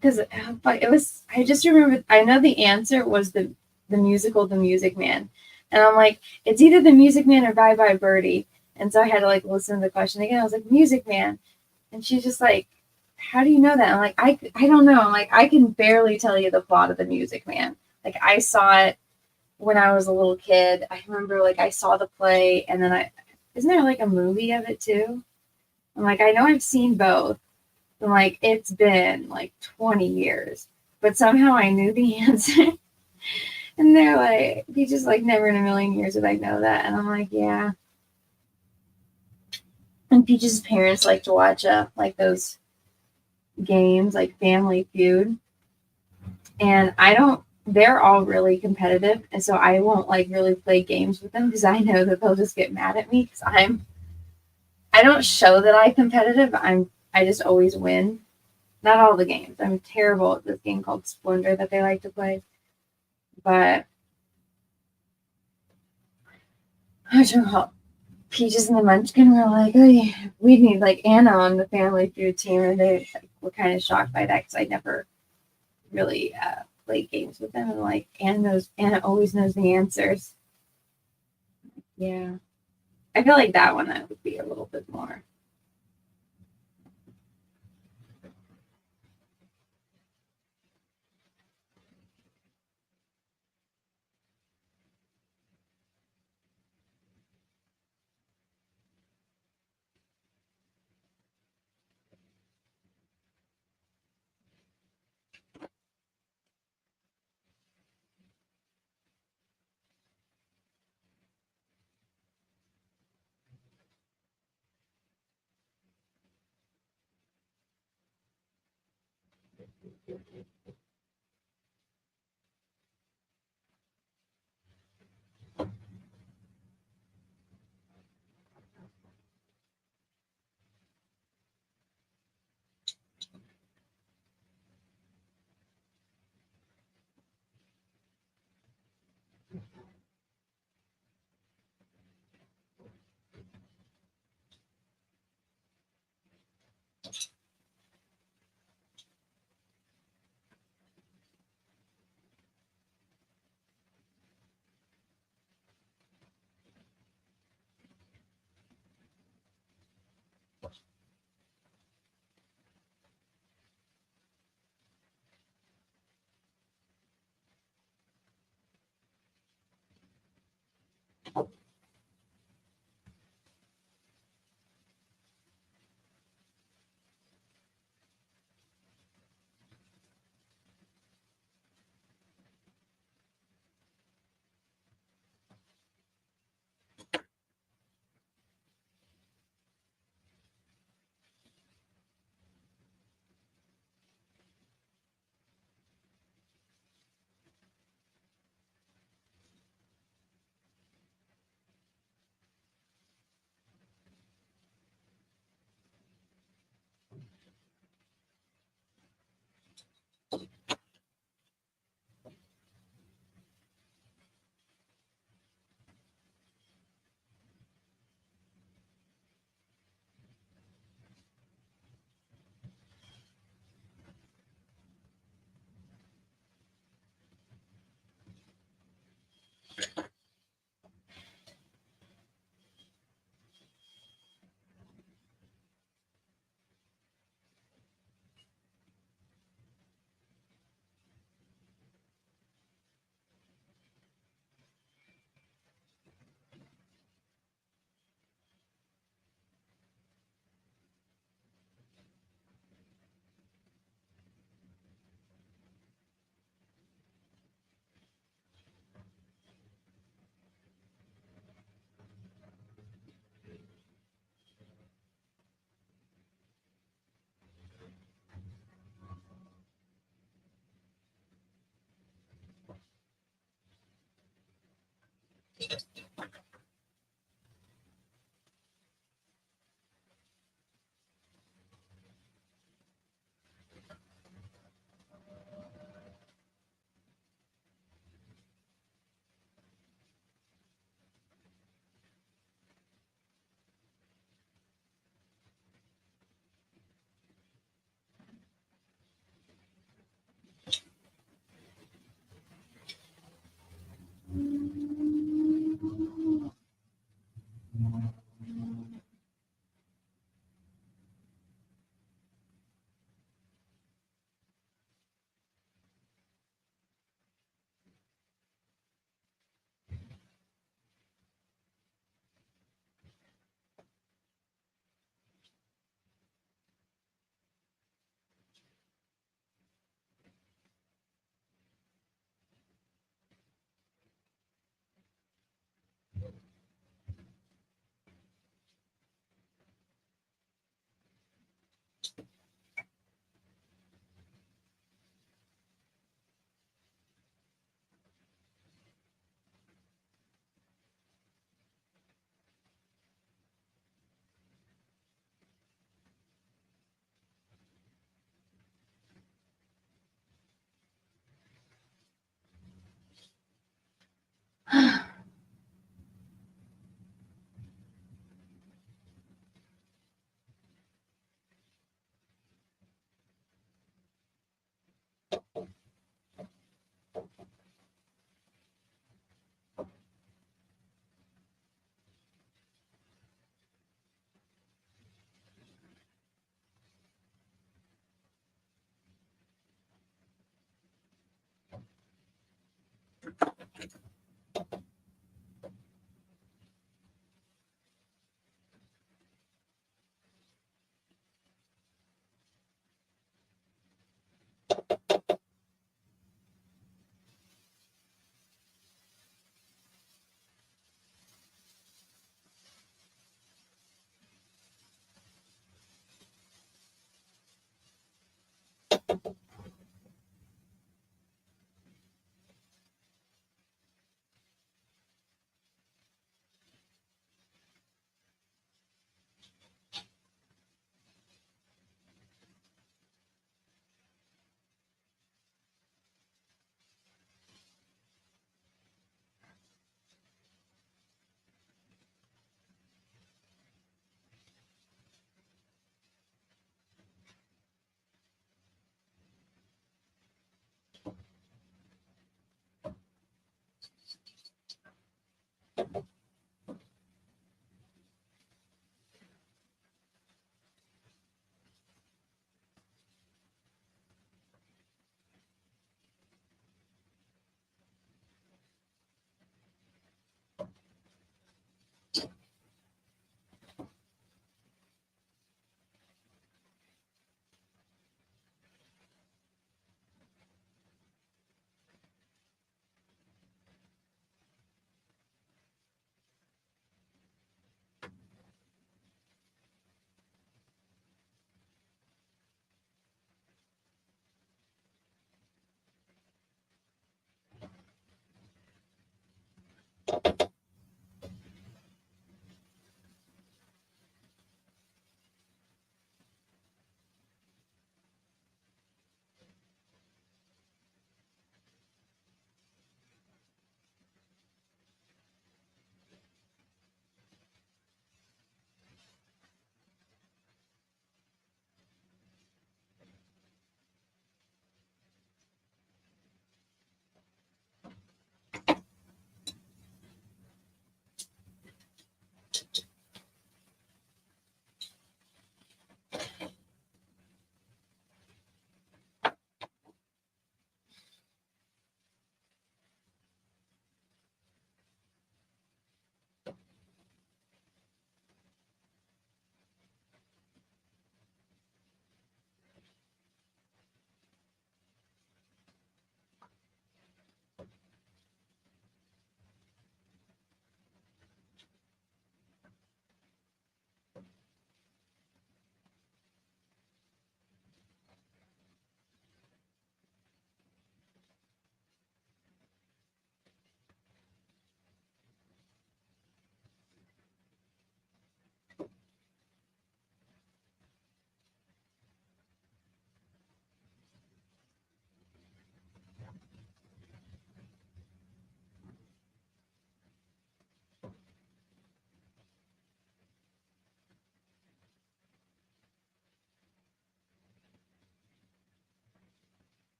Speaker 1: because it was. I just remember. I know the answer was the musical The Music Man, and I'm like, it's either The Music Man or Bye Bye Birdie. And so I had to like listen to the question again. I was like, Music Man. And she's just like, how do you know that? I'm like, I don't know. I'm like, I can barely tell you the plot of The Music Man. Like, I saw it when I was a little kid. I remember, like, I saw the play, and then isn't there, like, a movie of it, too? I'm like, I know I've seen both. I'm like, it's been, like, 20 years. But somehow I knew the answer. And they're like, he just, like, never in a million years would I know that. And I'm like, yeah. And Peach's parents like to watch, like, those games, like Family Feud. And they're all really competitive. And so I won't like really play games with them because I know that they'll just get mad at me because I don't show that I'm competitive. I just always win. Not all the games. I'm terrible at this game called Splendor that they like to play. But I don't know. Peaches and the Munchkin were like, oh yeah, we need like Anna on the Family Feud team. And they were kind of shocked by that because I never really played games with them. And like Anna always knows the answers. Yeah. I feel like that one that would be a little bit more.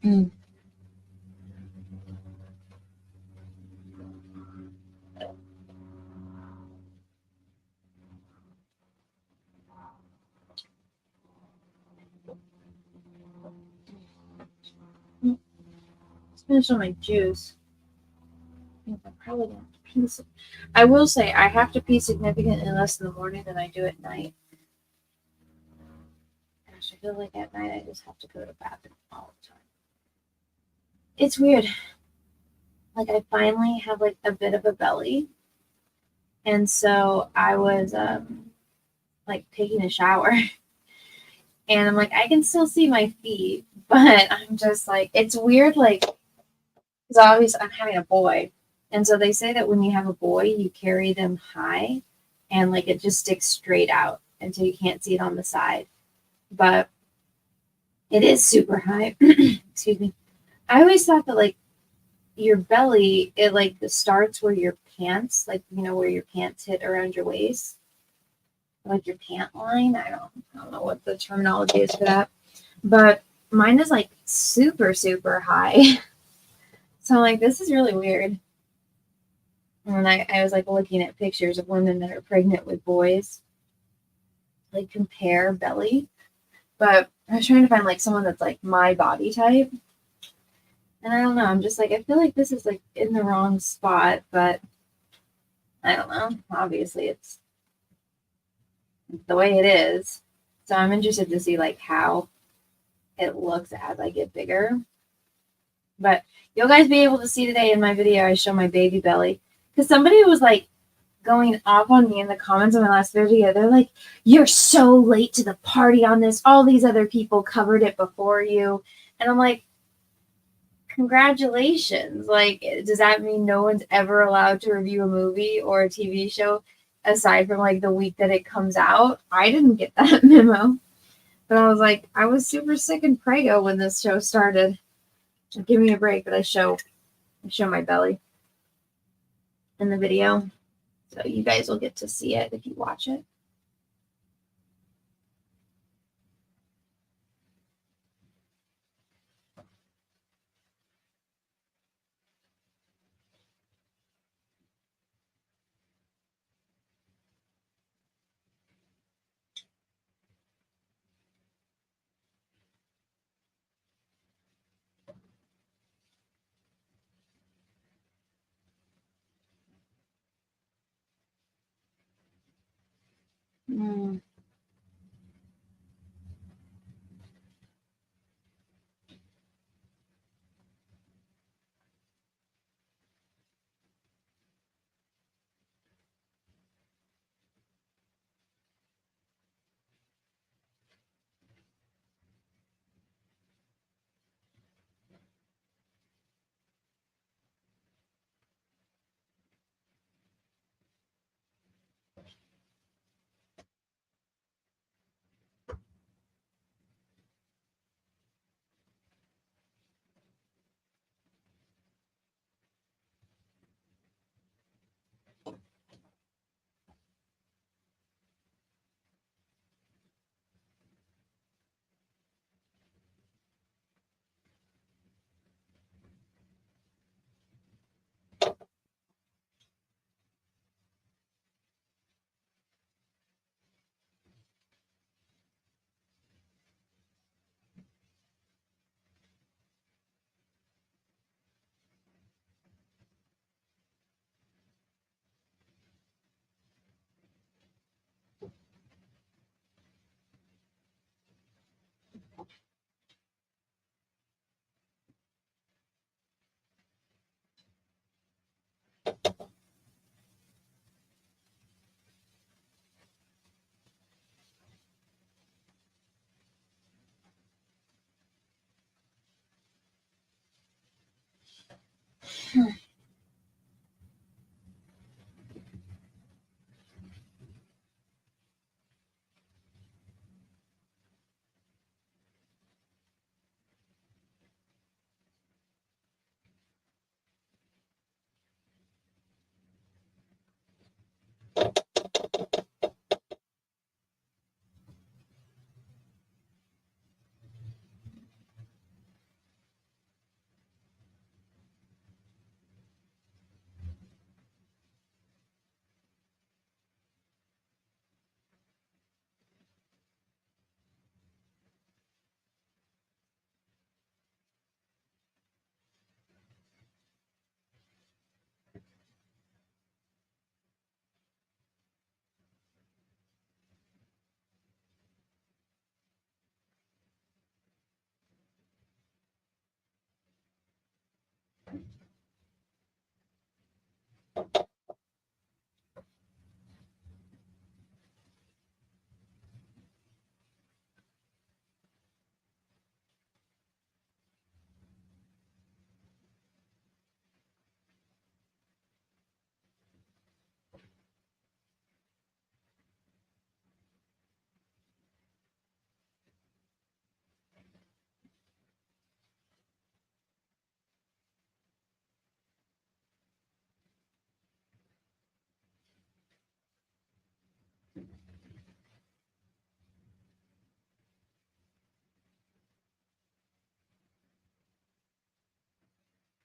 Speaker 1: Mm. Let's finish on my juice. I think I'm probably gonna have to pee. I will say I have to pee significantly less in the morning than I do at night. Gosh, I feel like at night I just have to go to the bathroom all the time. It's weird. Like I finally have like a bit of a belly, and so I was like taking a shower, and I'm like I can still see my feet, but I'm just like it's weird. Like because obviously I'm having a boy, and so they say that when you have a boy, you carry them high, and like it just sticks straight out until you can't see it on the side. But it is super high. Excuse me. I always thought that like your belly, it like starts where your pants, like you know where your pants hit around your waist. like your pant line. I don't know what the terminology is for that, but mine is like super, super high. So I'm like, this is really weird. And I was like looking at pictures of women that are pregnant with boys, like compare belly. But I was trying to find like someone that's like my body type. And I don't know. I'm just like, I feel like this is like in the wrong spot, but I don't know. Obviously, it's the way it is. So I'm interested to see like how it looks as I get bigger. But you'll guys be able to see today in my video, I show my baby belly. Because somebody was like going off on me in the comments of my last video. They're like, you're so late to the party on this. All these other people covered it before you. And I'm like, congratulations. Like, does that mean no one's ever allowed to review a movie or a TV show aside from like the week that it comes out? I didn't get that memo. But I was like, I was super sick and prego when this show started. So give me a break, but I show my belly in the video. So you guys will get to see it if you watch it.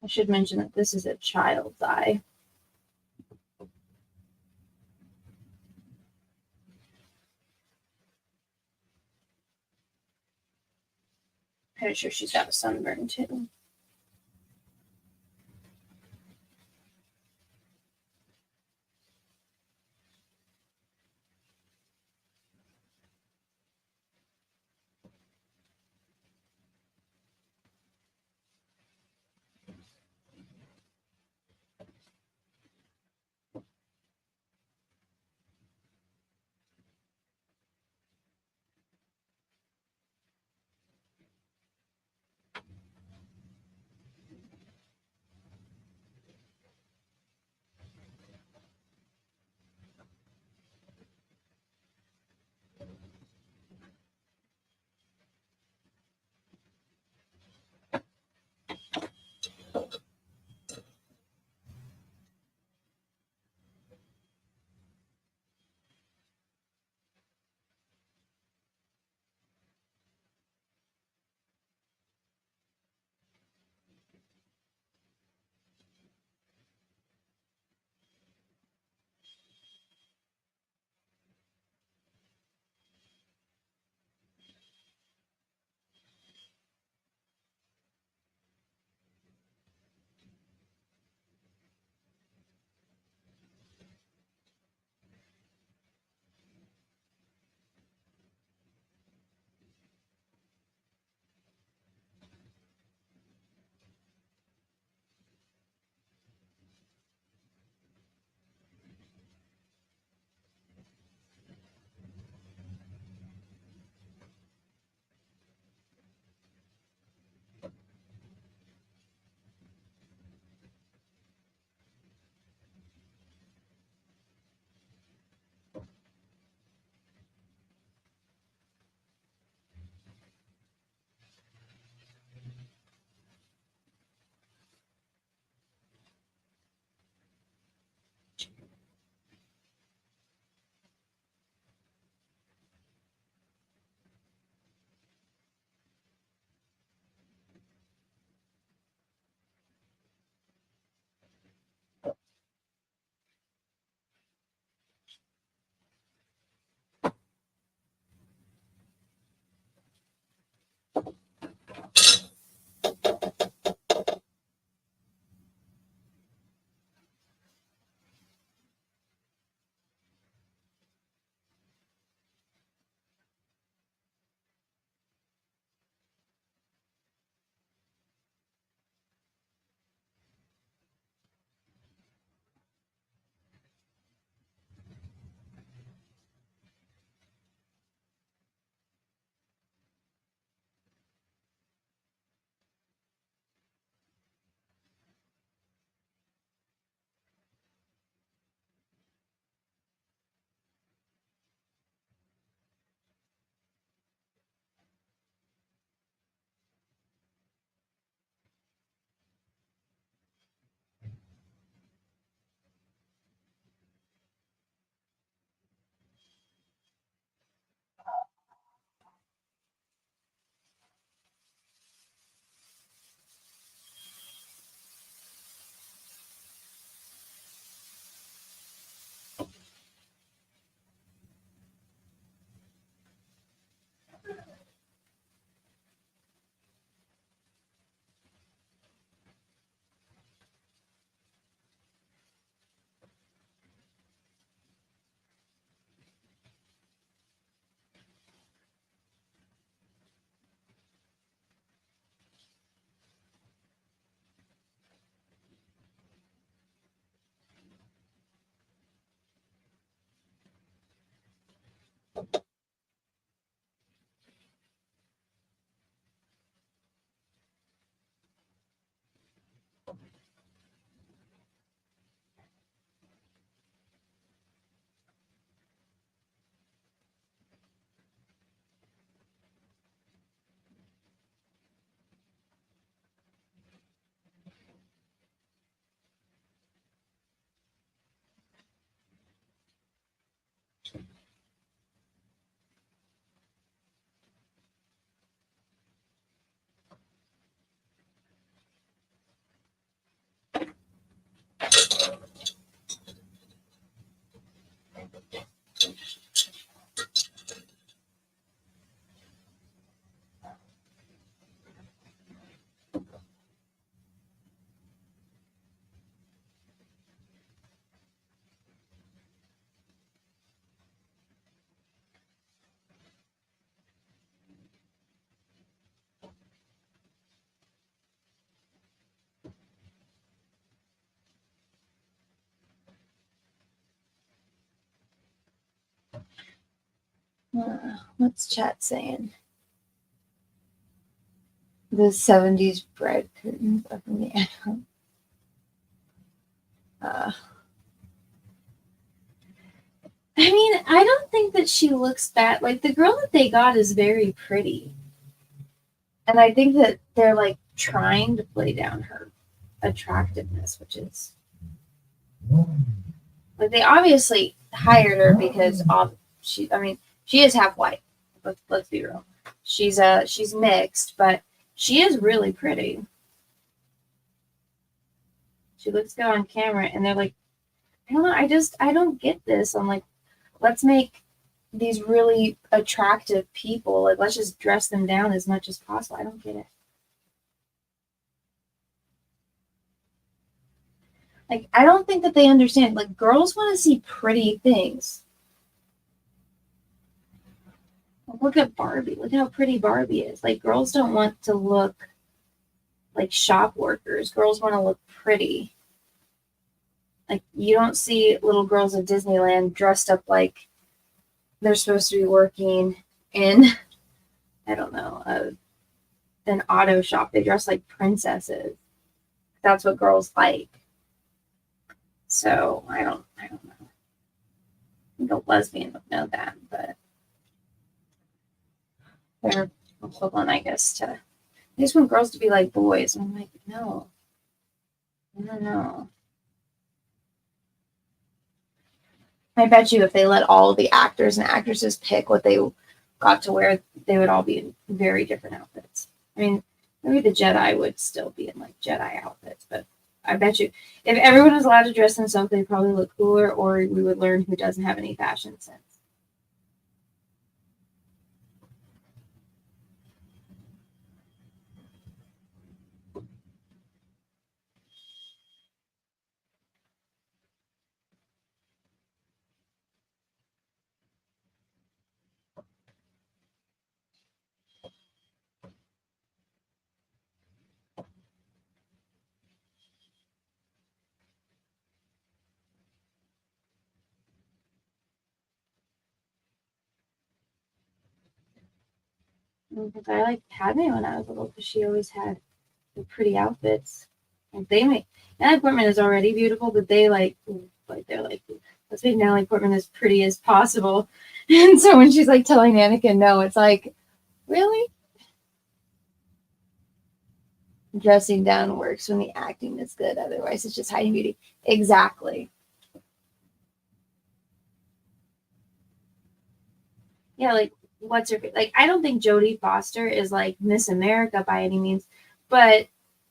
Speaker 1: I should mention that this is a child's eye. Pretty sure she's got a sunburn too. What's chat saying? The 70s bread curtains up in the air. I mean, I don't think that she looks bad. Like, the girl that they got is very pretty. And I think that they're, like, trying to play down her attractiveness, which is. Like, they obviously hired her because she is half white. Let's be real. She's mixed, but she is really pretty. She looks good on camera, and they're like, I don't know, I don't get this. I'm like, let's make these really attractive people, like, let's just dress them down as much as possible. I don't get it. Like, I don't think that they understand. Like, girls want to see pretty things. Look at Barbie. Look how pretty Barbie is. Like, girls don't want to look like shop workers. Girls want to look pretty. Like, you don't see little girls at Disneyland dressed up like they're supposed to be working in, I don't know, an auto shop. They dress like princesses. That's what girls like. So I don't know. I think a lesbian would know that, but they're equivalent, I guess, to. They just want girls to be like boys. And I'm like, no, no. I bet you if they let all the actors and actresses pick what they got to wear, they would all be in very different outfits. I mean, maybe the Jedi would still be in like Jedi outfits, but I bet you if everyone was allowed to dress themselves, they'd probably look cooler, or we would learn who doesn't have any fashion sense. Because I liked Padme when I was little because she always had the pretty outfits. And they make Natalie Portman is already beautiful, but they're like, let's make Natalie Portman as pretty as possible. And so when she's like telling Anakin no, it's like, really? Dressing down works when the acting is good. Otherwise, it's just hiding beauty. Exactly. Yeah, like what's her like? I don't think Jodie Foster is like Miss America by any means, but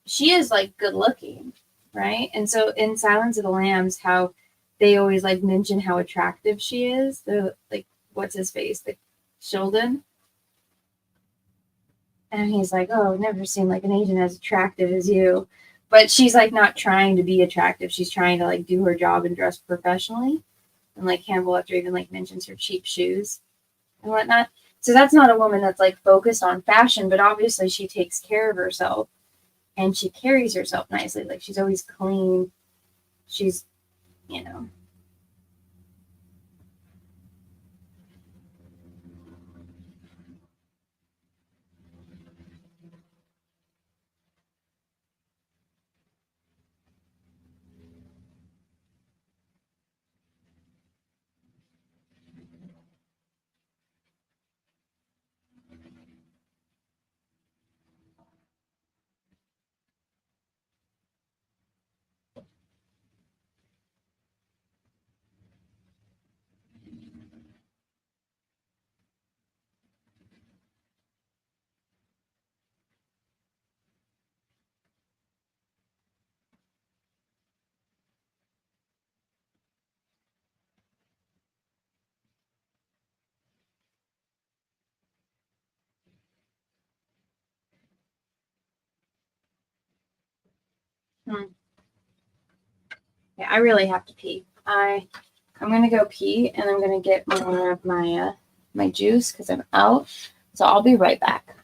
Speaker 1: she is like good looking, right? And so in Silence of the Lambs, how they always like mention how attractive she is. The like, what's his face? The Sheldon. And he's like, oh, I've never seen like an agent as attractive as you. But she's like not trying to be attractive. She's trying to like do her job and dress professionally. And like Hannibal Lecter even like mentions her cheap shoes and whatnot. So that's not a woman that's like focused on fashion, but obviously she takes care of herself and she carries herself nicely. Like she's always clean. She's, you know. Hmm. Yeah, I really have to pee. I'm gonna go pee and I'm gonna get more of my juice because I'm out. So I'll be right back.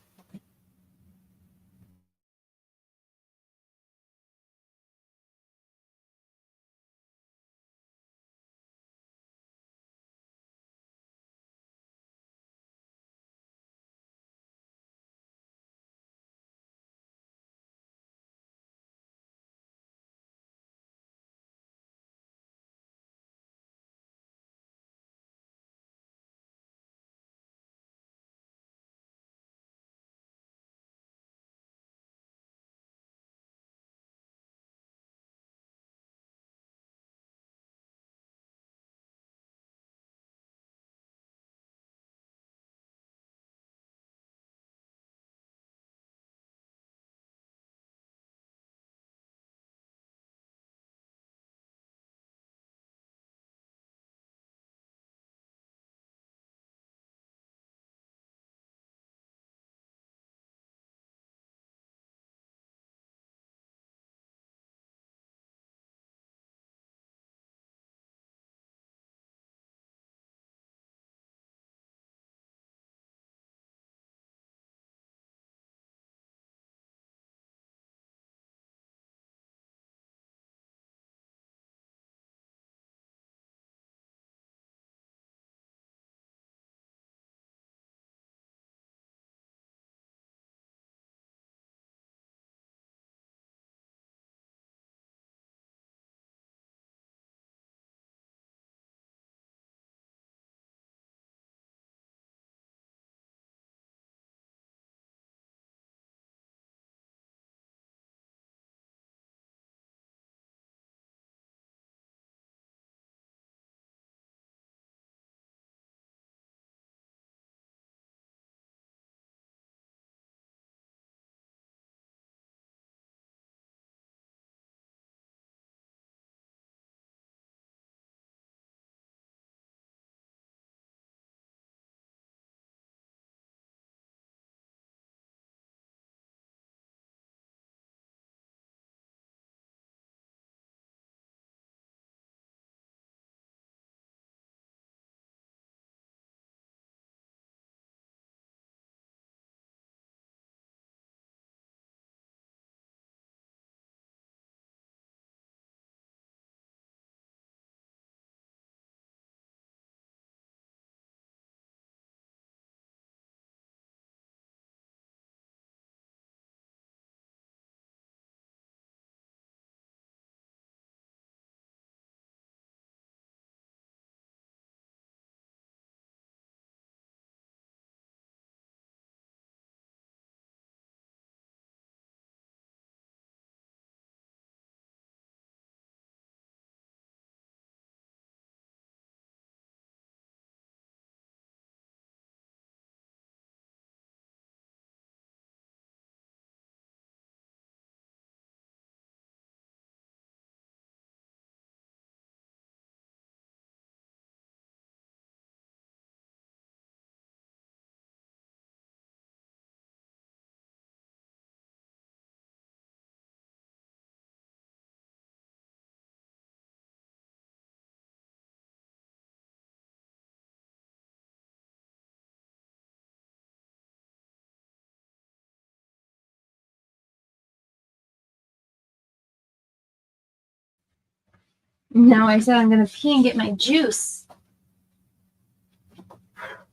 Speaker 1: Now I said I'm going to pee and get my juice,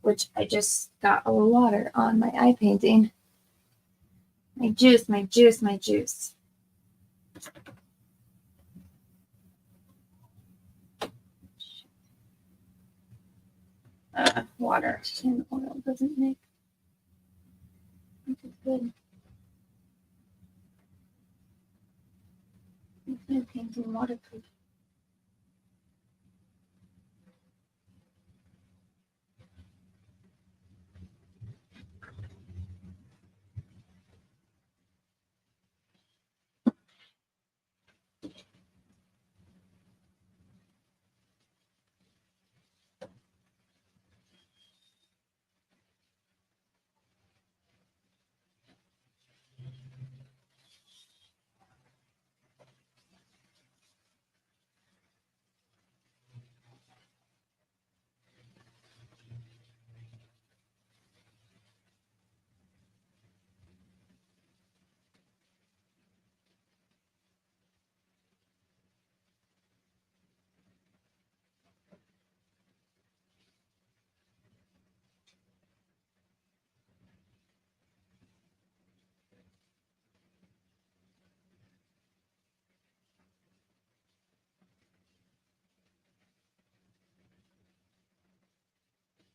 Speaker 1: which I just got a little water on my eye painting. My juice, my juice, my juice. Water and oil doesn't make it good. Makes my painting waterproof.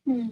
Speaker 1: Hmm.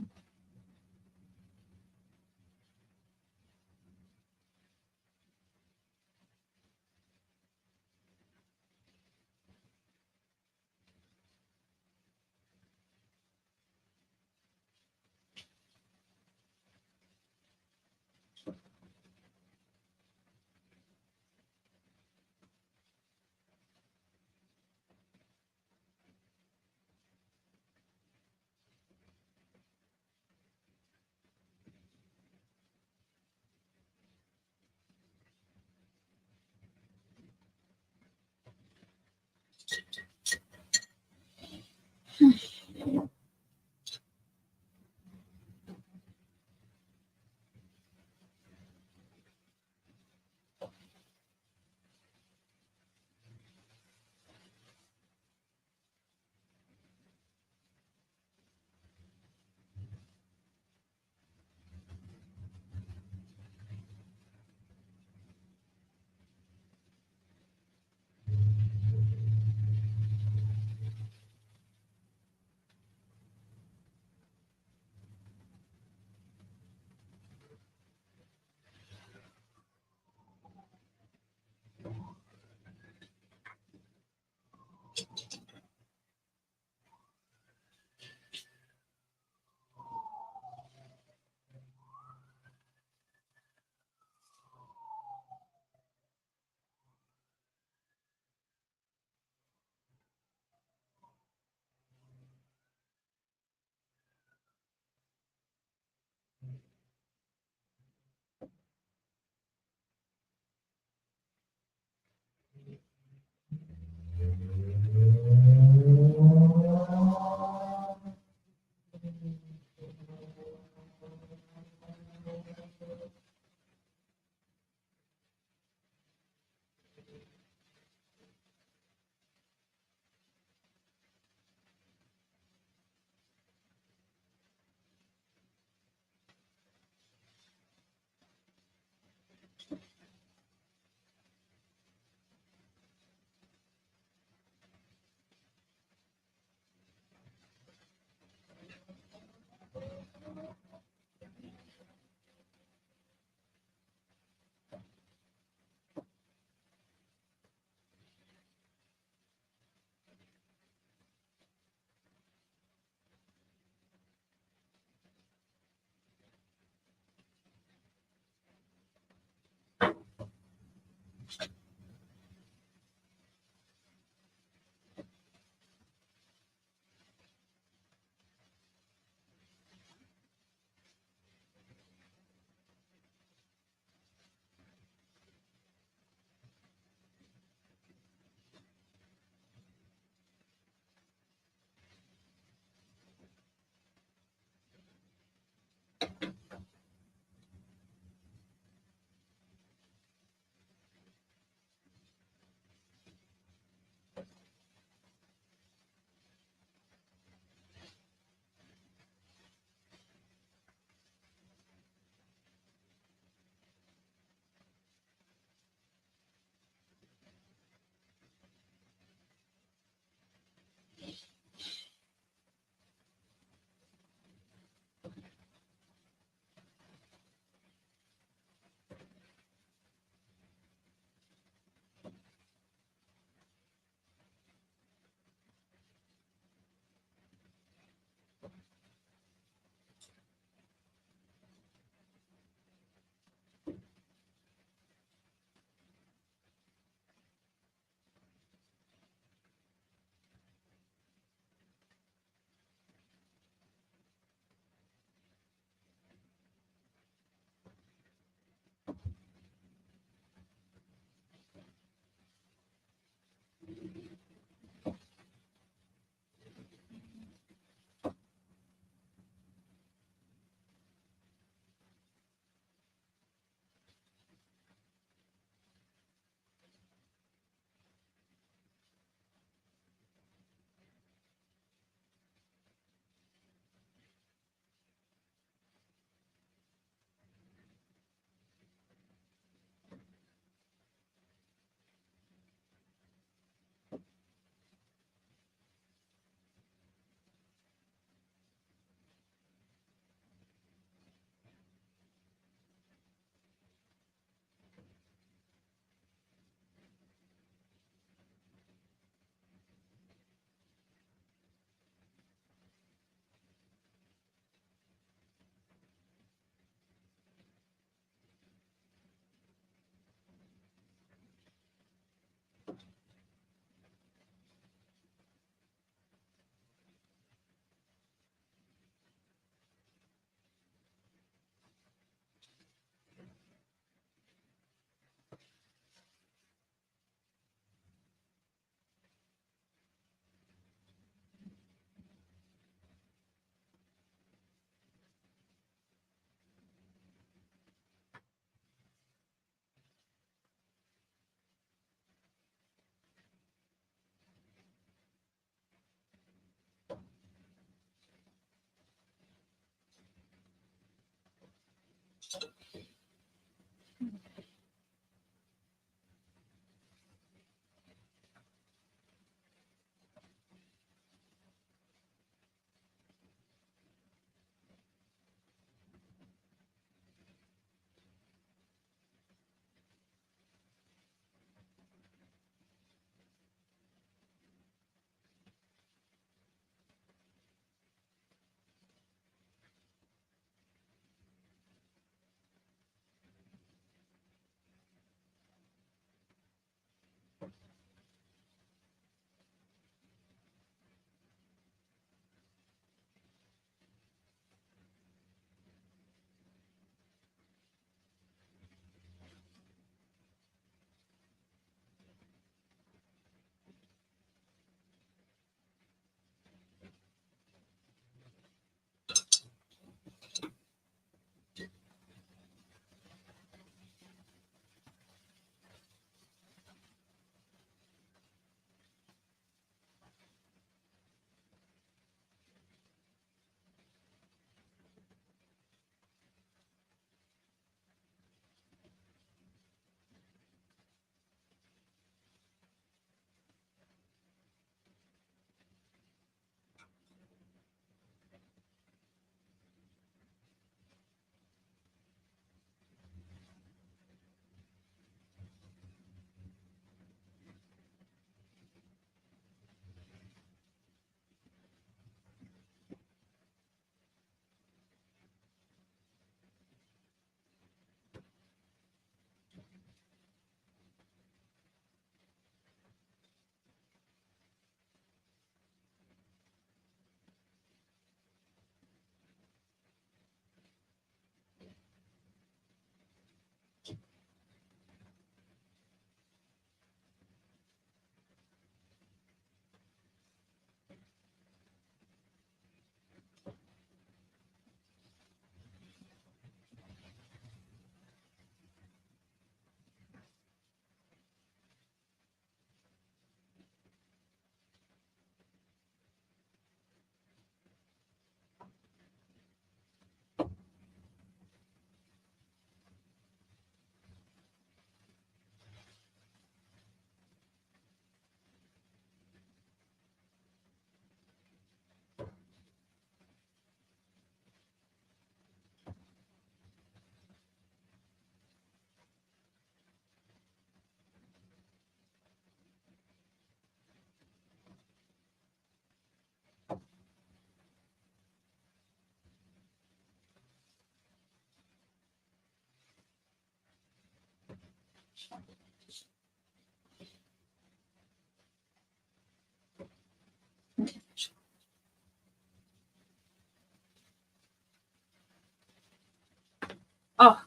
Speaker 1: Oh,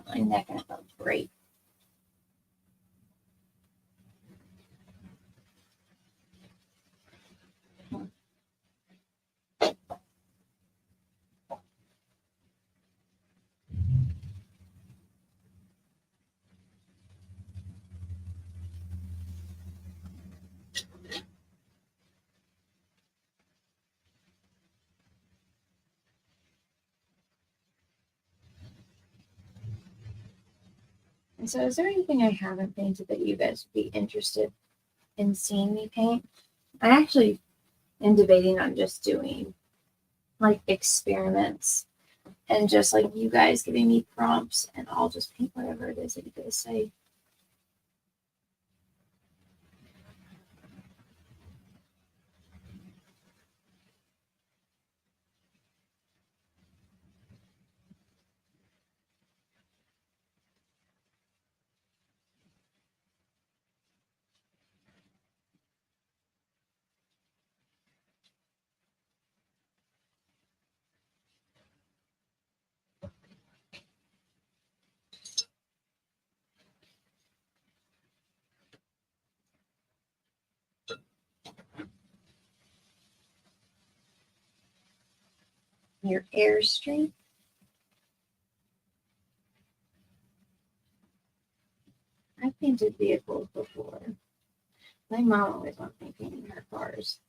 Speaker 1: my neck, I felt great. And so, is there anything I haven't painted that you guys would be interested in seeing me paint? I actually am debating on just doing like experiments and just like you guys giving me prompts, and I'll just paint whatever it is that you guys say. Your airstream. I've painted vehicles before. My mom always wants me painting her cars.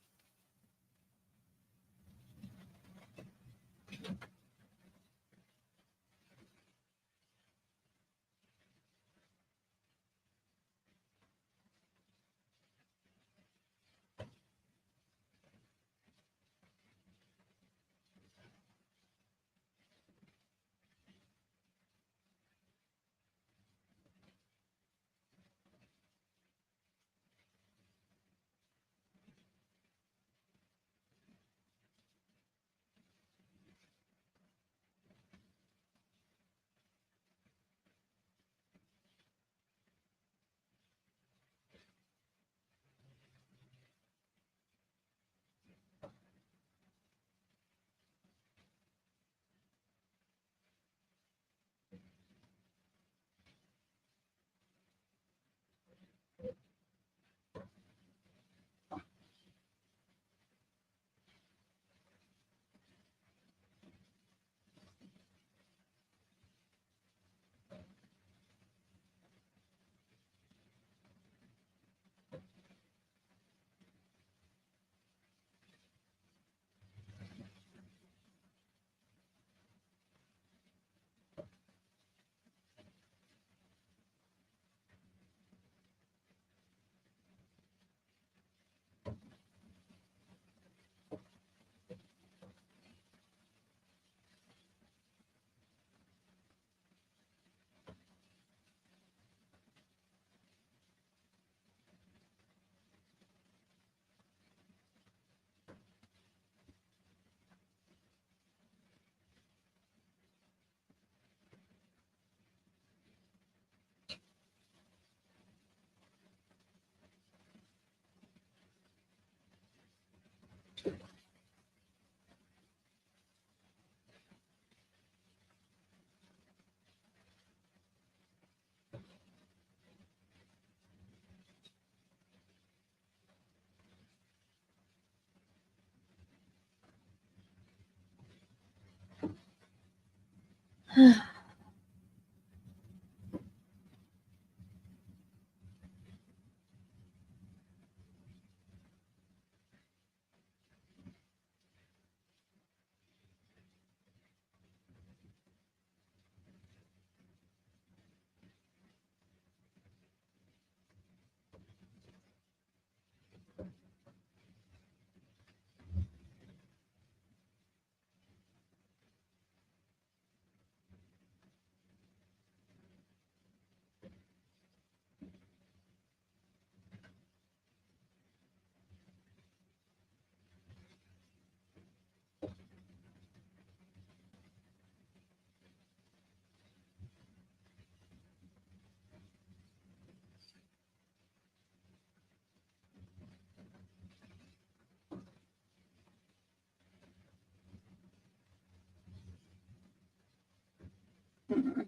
Speaker 1: Mm.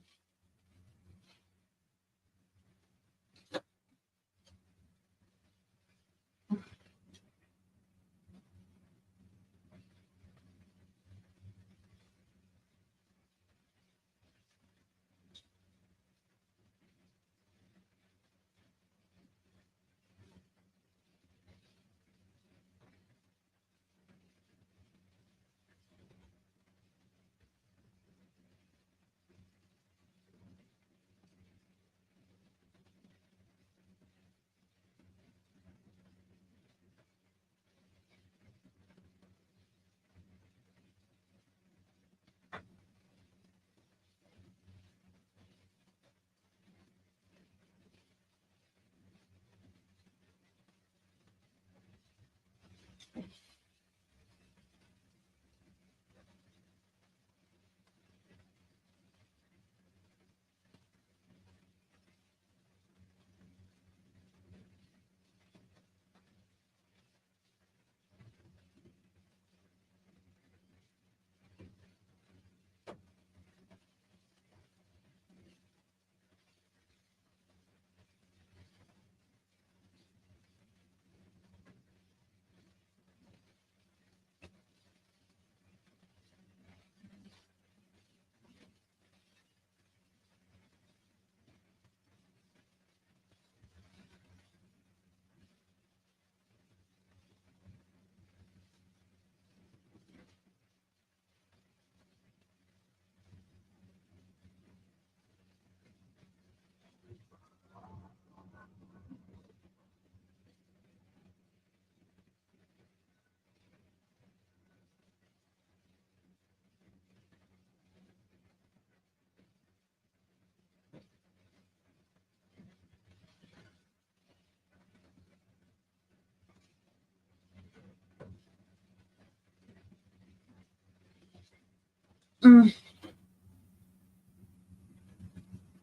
Speaker 1: Mm.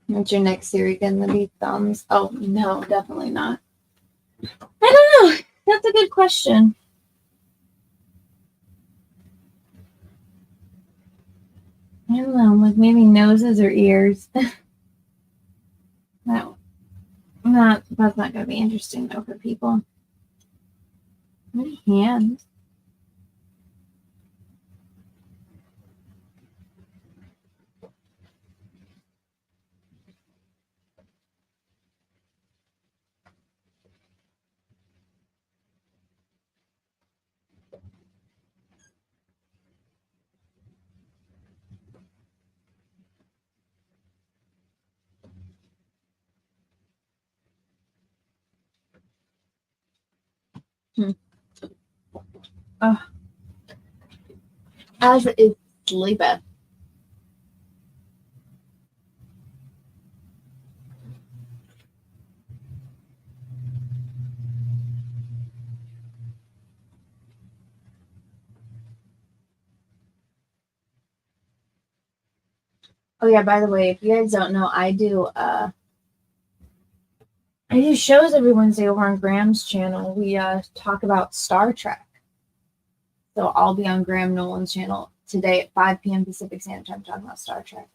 Speaker 1: What's your next series gonna be? Thumbs? Oh no, definitely not. I don't know. That's a good question. I don't know, like maybe noses or ears. That's not gonna be interesting though for people. Maybe hands. Hmm. Oh, as is sleeping. Oh yeah, by the way, if you guys don't know, I do shows every Wednesday over on Graham's channel. We talk about Star Trek. So I'll be on Graham Nolan's channel today at 5 p.m. Pacific Standard Time talking about Star Trek.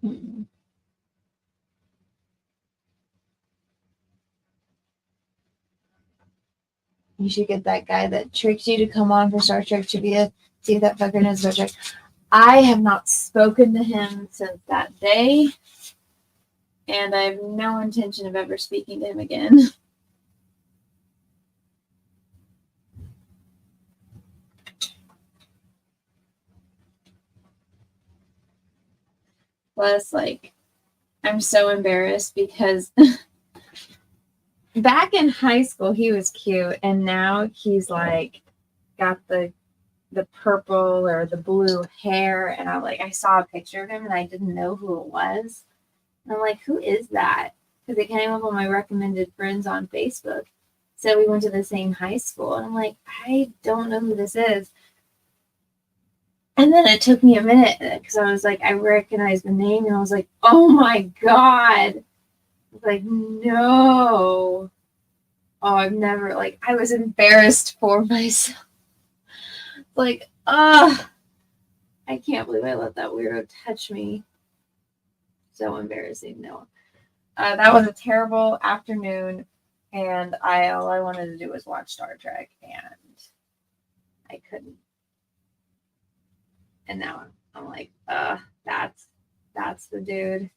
Speaker 1: Mm. You should get that guy that tricked you to come on for Star Trek Trivia. See if that fucker knows Star Trek. I have not spoken to him since that day, and I have no intention of ever speaking to him again. Plus, like, I'm so embarrassed because back in high school he was cute, and now he's like got the purple or the blue hair, and I saw a picture of him and I didn't know who it was. And I'm like, who is that? Because it came up on my recommended friends on Facebook. So we went to the same high school, and I'm like, I don't know who this is. And then it took me a minute because I was like, I recognized the name, and I was like, oh my God. I was like, no. Oh, I've never, like, I was embarrassed for myself. Like, I can't believe I let that weirdo touch me. So embarrassing. No. That was a terrible afternoon, and all I wanted to do was watch Star Trek, and I couldn't. And now I'm like, that's the dude.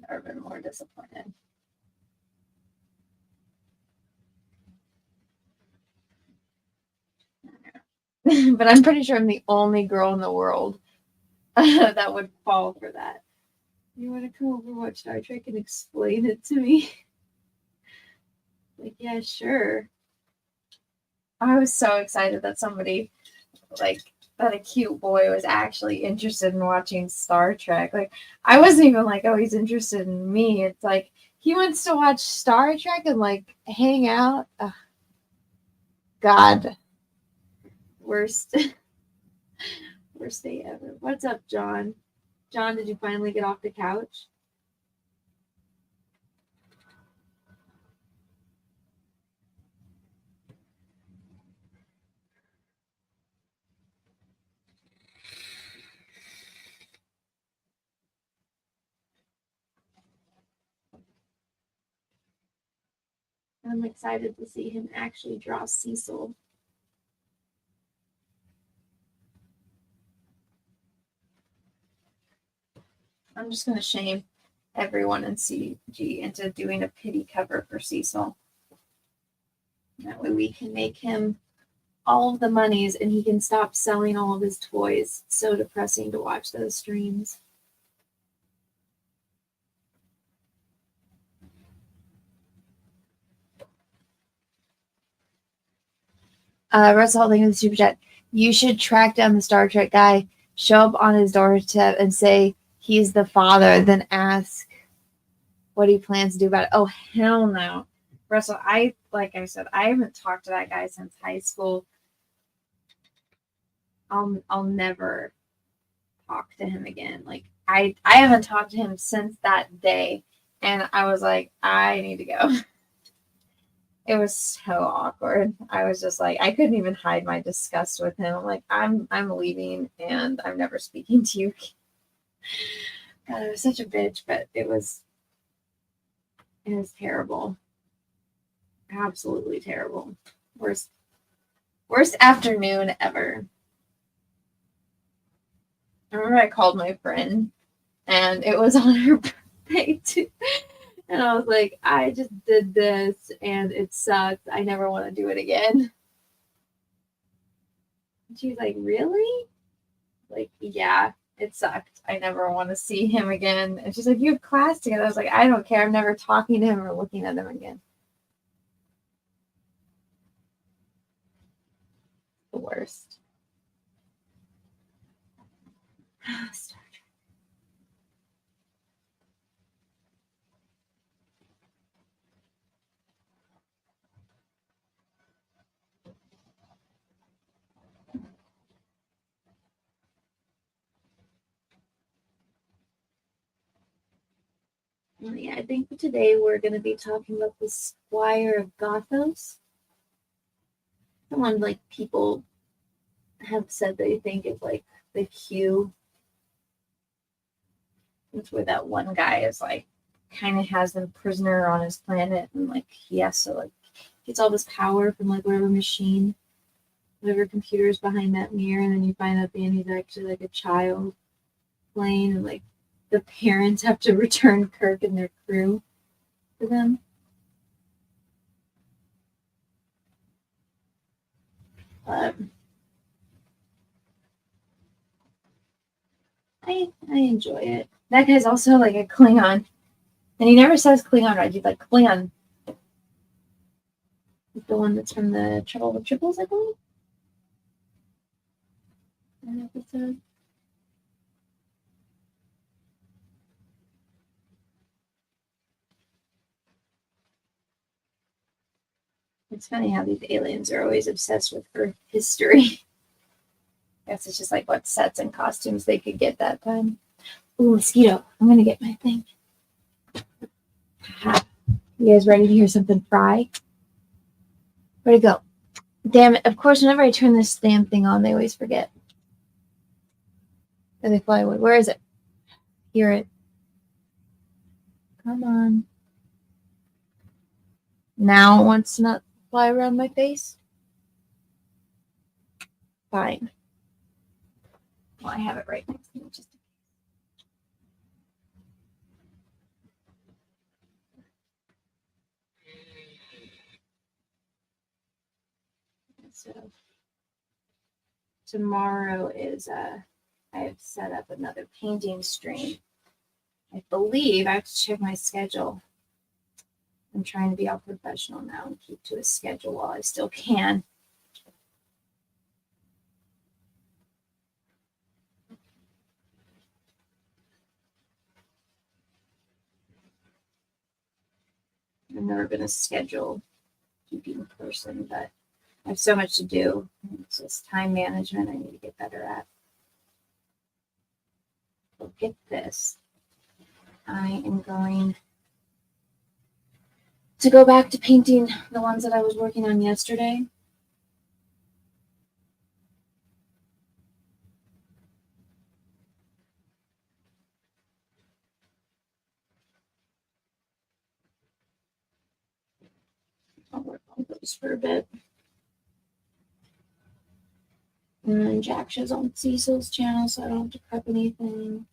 Speaker 1: Never been more disappointed. But I'm pretty sure I'm the only girl in the world that would fall for that. You want to come over and watch Star Trek and explain it to me? Like, yeah, sure. I was so excited that somebody, like, that a cute boy was actually interested in watching Star Trek. Like, I wasn't even like, oh, he's interested in me. It's like, he wants to watch Star Trek and, like, hang out. Ugh. God. Worst. Worst day ever. What's up, John? John, did you finally get off the couch? I'm excited to see him actually draw Cecil. I'm just going to shame everyone in CG into doing a pity cover for Cecil. That way we can make him all of the monies and he can stop selling all of his toys. It's so depressing to watch those streams. Russell holding the super chat. You should track down the Star Trek guy, show up on his doorstep and say he's the father, then ask what he plans to do about it. Oh, hell no. Russell, like I said, I haven't talked to that guy since high school. I'll never talk to him again. Like, I haven't talked to him since that day, and I was like, I need to go. It was so awkward. I was just like, I couldn't even hide my disgust with him. I'm like, I'm leaving, and I'm never speaking to you. God, I was such a bitch, but it was terrible. Absolutely terrible. Worst afternoon ever. I remember I called my friend, and it was on her birthday too. And I was like, I just did this and it sucked. I never want to do it again. And she's like, really? Like, yeah, it sucked. I never want to see him again. And she's like, you have class together. I was like, I don't care. I'm never talking to him or looking at him again. The worst. Yeah, I think today we're going to be talking about the Squire of Gothos. The one like people have said they think is like the hue. It's where that one guy is like, kind of has them prisoner on his planet, and like he has to like gets all this power from like whatever machine, whatever computer is behind that mirror, and then you find out Andy's actually like a child playing, and like the parents have to return Kirk and their crew to them. But I enjoy it. That guy's also like a Klingon. And he never says Klingon right. He's like Klingon. The one that's from the Trouble with Triples, I believe. That episode. It's funny how these aliens are always obsessed with Earth history. I guess it's just like what sets and costumes they could get that time. Ooh, mosquito. I'm going to get my thing. You guys ready to hear something fry? Where'd it go? Damn it. Of course, whenever I turn this damn thing on, they always forget. And they fly away. Where is it? Hear it. Come on. Now it wants to not fly around my face? Fine. Well, I have it right next to me. Just so tomorrow is I have set up another painting stream. I believe I have to check my schedule. I'm trying to be all professional now and keep to a schedule while I still can. I've never been a schedule keeping person, but I have so much to do. It's just time management I need to get better at. Look at this. I am going to go back to painting the ones that I was working on yesterday. I'll work on those for a bit. And then Jack shows on Cecil's channel, so I don't have to prep anything.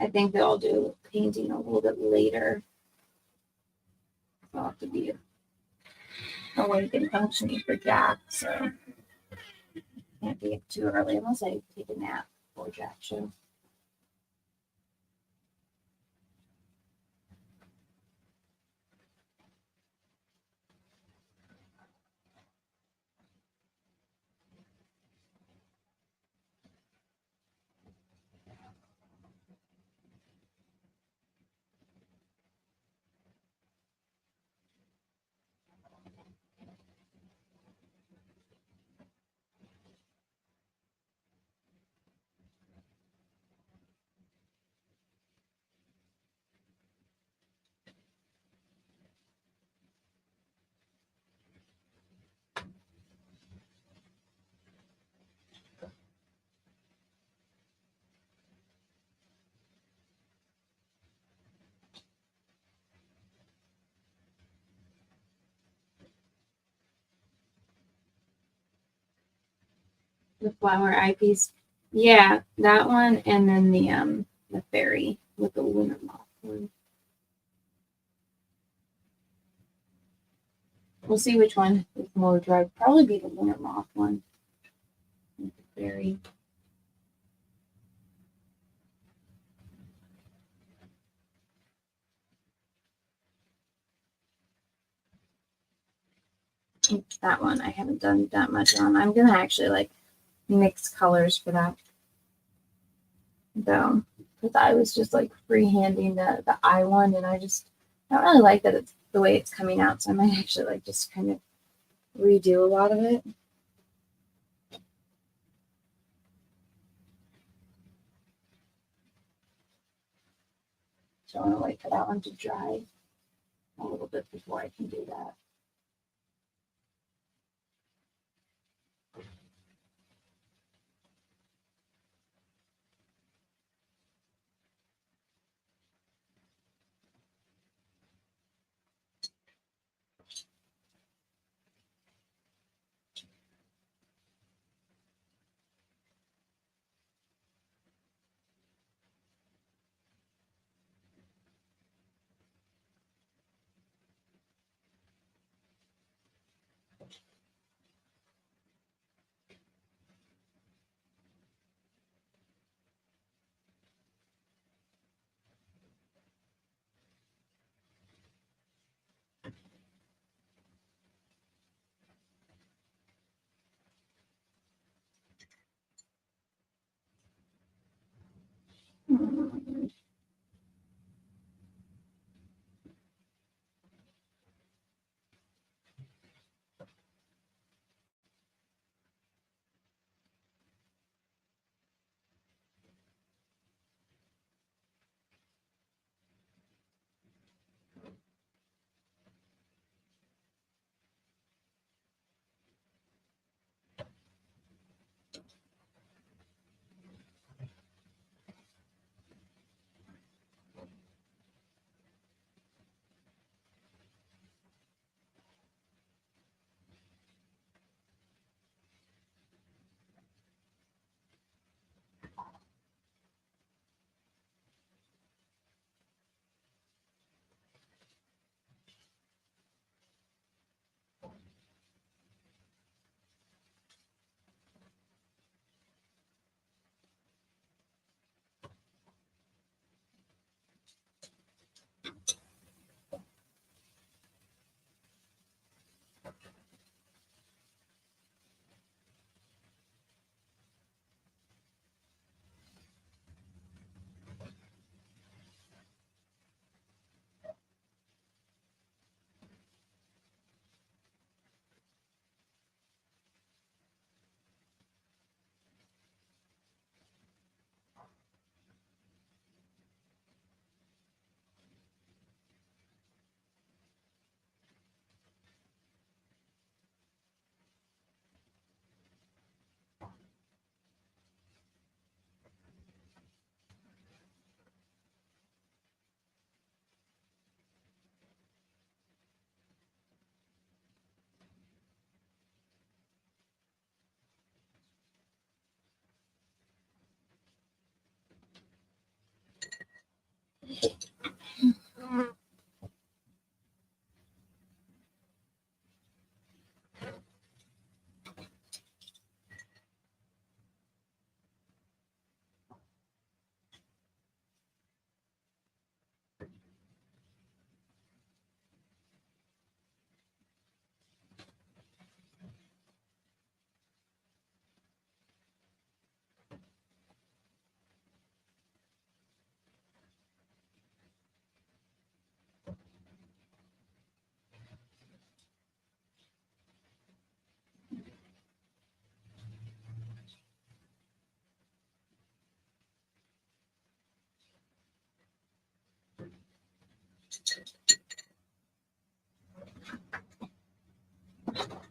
Speaker 1: I think they'll do painting a little bit later. I'll have to be awake and functioning for Jack, so can't be up too early unless I take a nap before Jack show. The flower eyepiece. Yeah, that one, and then the fairy with the lunar moth one. We'll see which one is more dry. Probably be the lunar moth one. With the fairy. That one I haven't done that much on. I'm gonna actually like mix colors for that though, because I was just like freehanding the eye one, and I don't really like that it's the way it's coming out, so I might actually like just kind of redo a lot of it. So I want to wait for that one to dry a little bit before I can do that.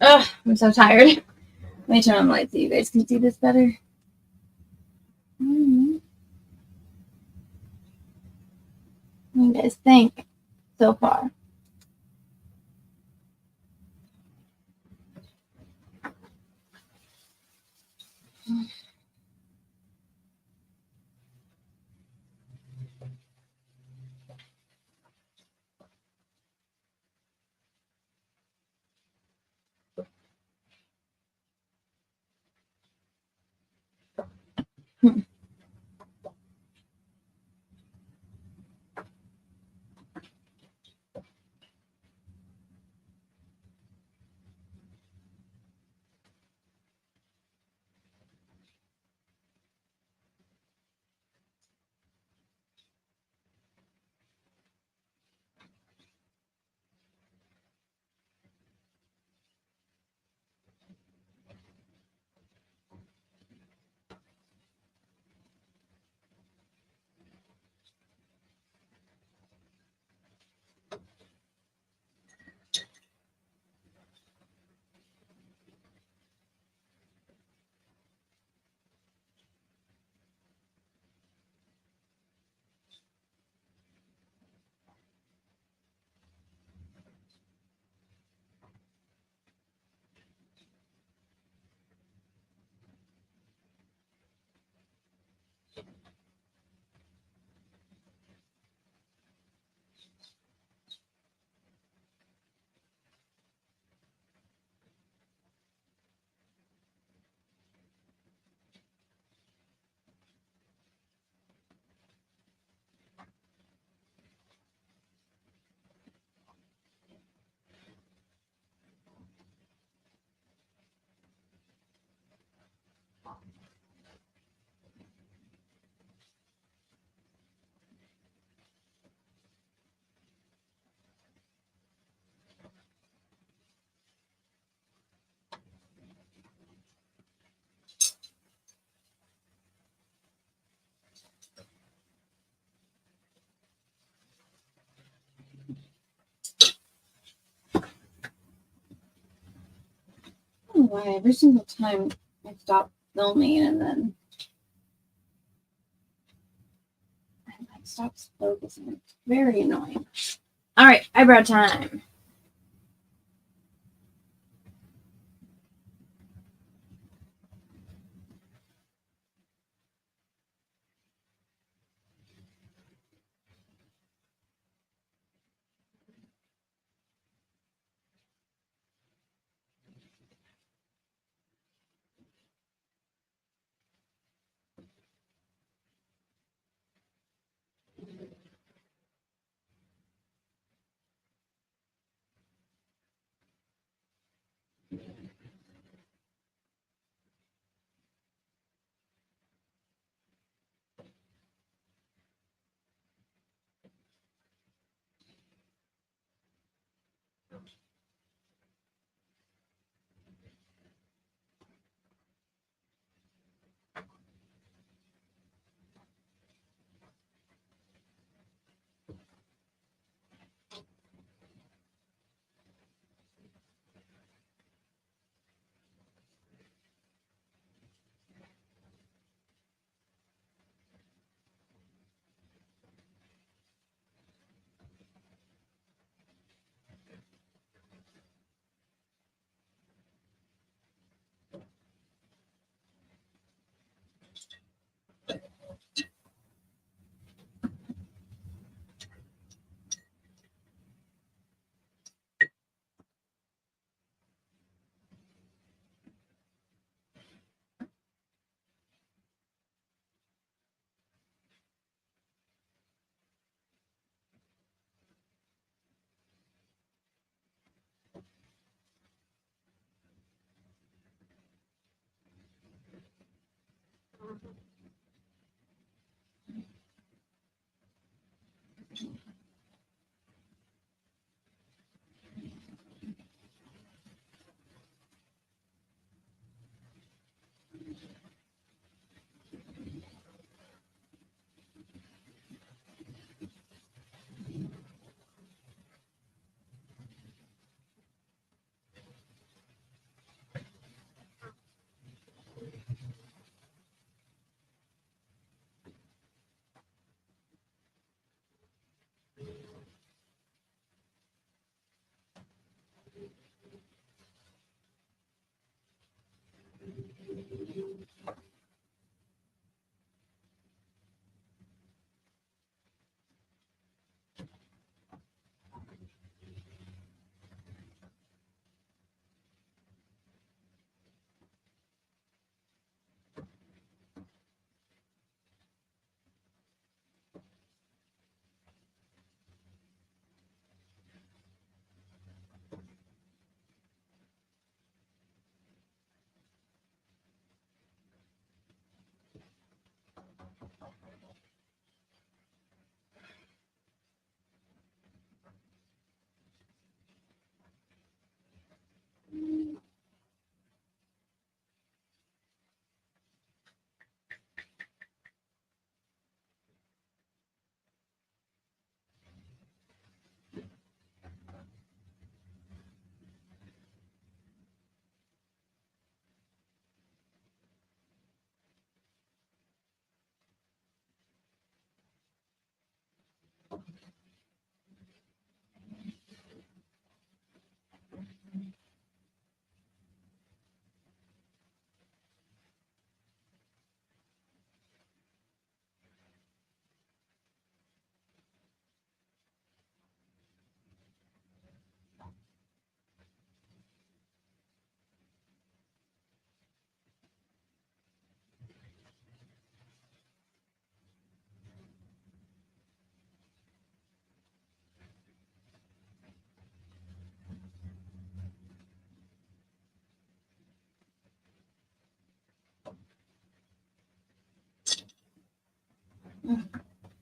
Speaker 1: Ugh, I'm so tired. Let me turn on the light so you guys can see this better. What do you guys think so far? why every single time I stop filming and then it stops focusing. It's very annoying. All right, eyebrow time.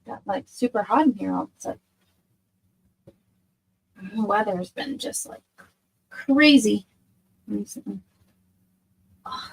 Speaker 1: Got like super hot in here all of a sudden. The weather's been just like crazy recently. Oh,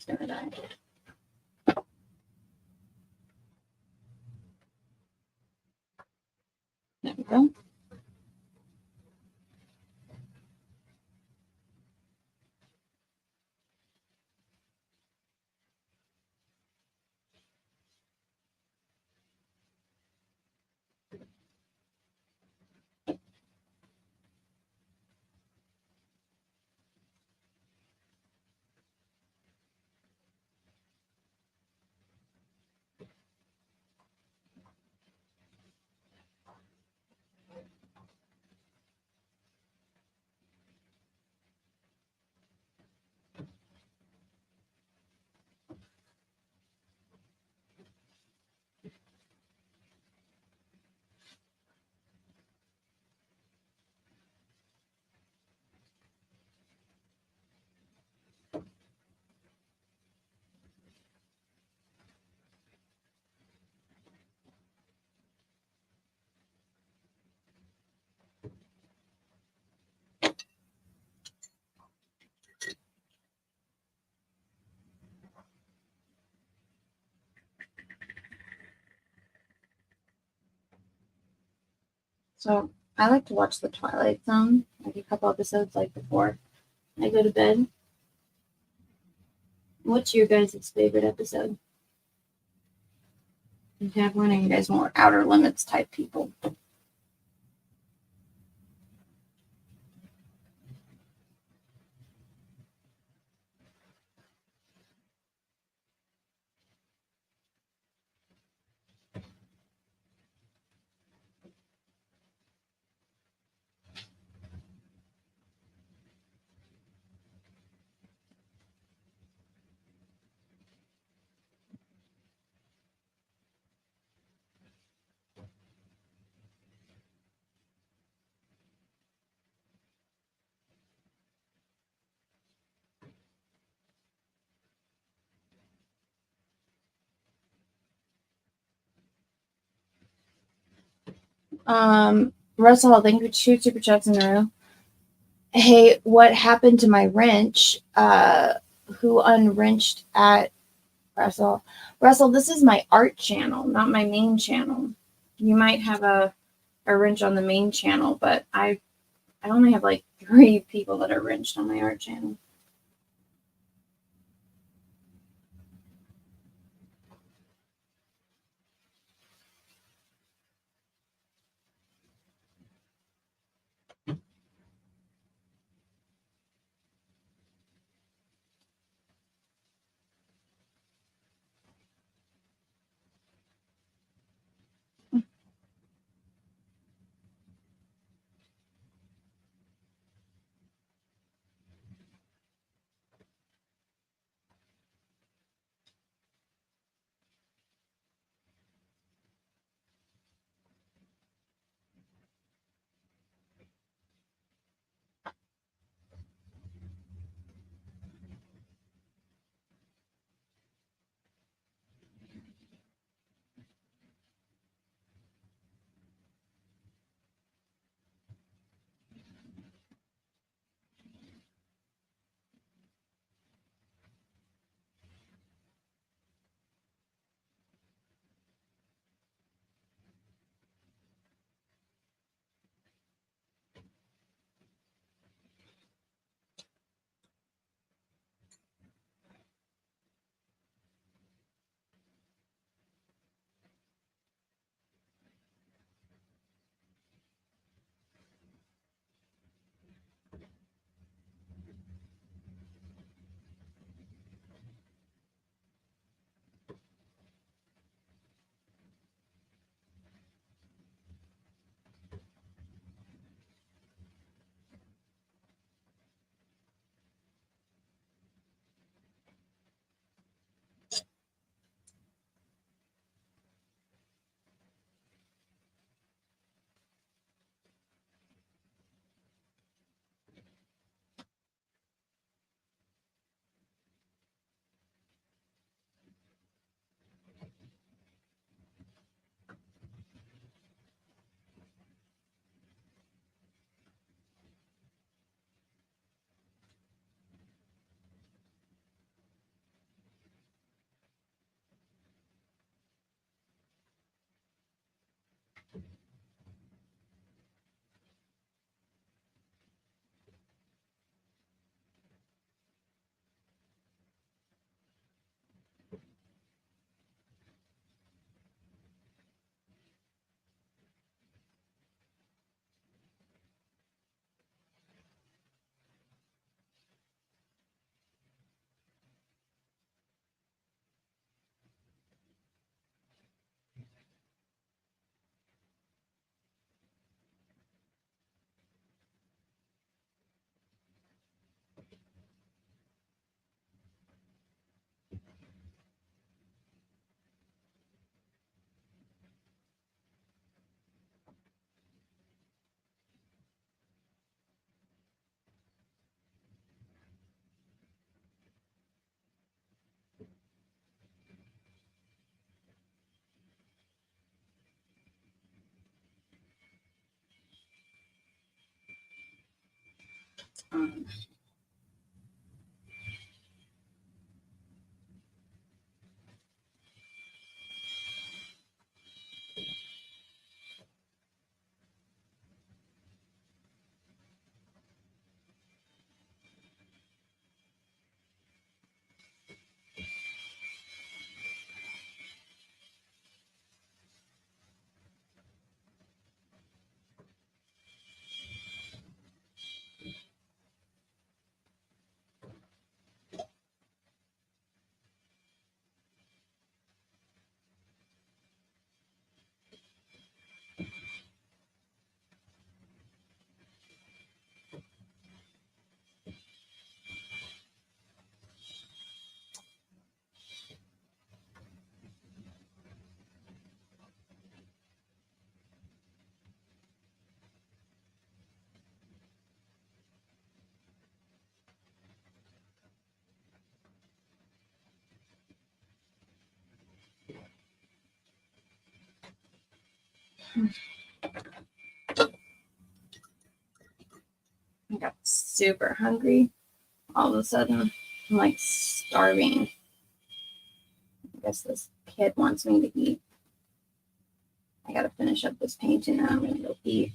Speaker 1: It's gonna die. There we go. So I like to watch The Twilight Zone, like a couple episodes, like before I go to bed. What's your guys' favorite episode? You have one, or you guys more Outer Limits type people? Russell, thank you for 2 super chats in a row. Hey, what happened to my wrench? Who unwrenched at Russell? Russell, this is my art channel, not my main channel. You might have a wrench on the main channel, but I only have like 3 people that are wrenched on my art channel. Um, I got super hungry. All of a sudden, I'm like starving. I guess this kid wants me to eat. I gotta finish up this painting and I'm gonna go eat.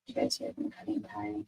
Speaker 1: You guys hear them cutting pie?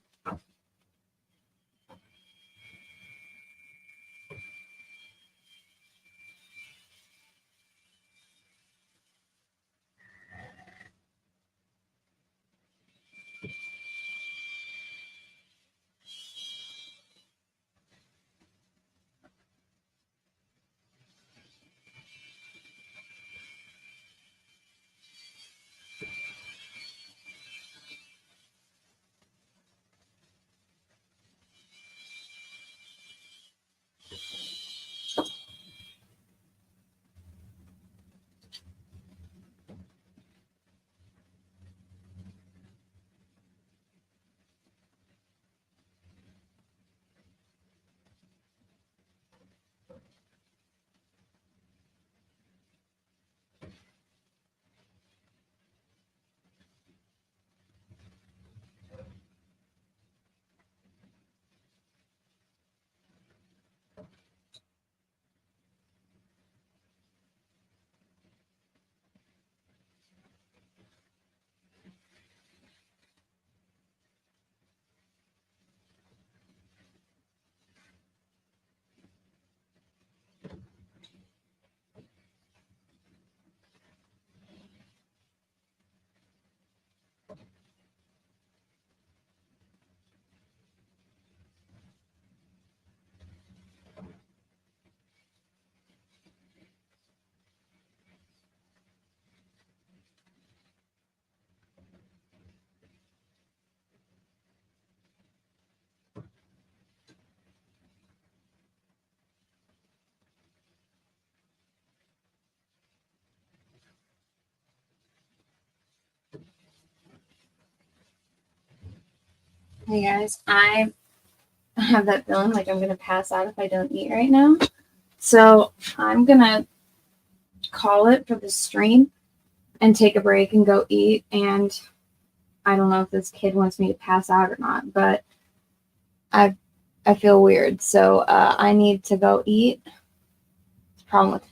Speaker 1: Hey guys, I have that feeling like I'm gonna pass out if I don't eat right now. So I'm gonna call it for the stream and take a break and go eat. And I don't know if this kid wants me to pass out or not, but I feel weird. So I need to go eat. It's a problem with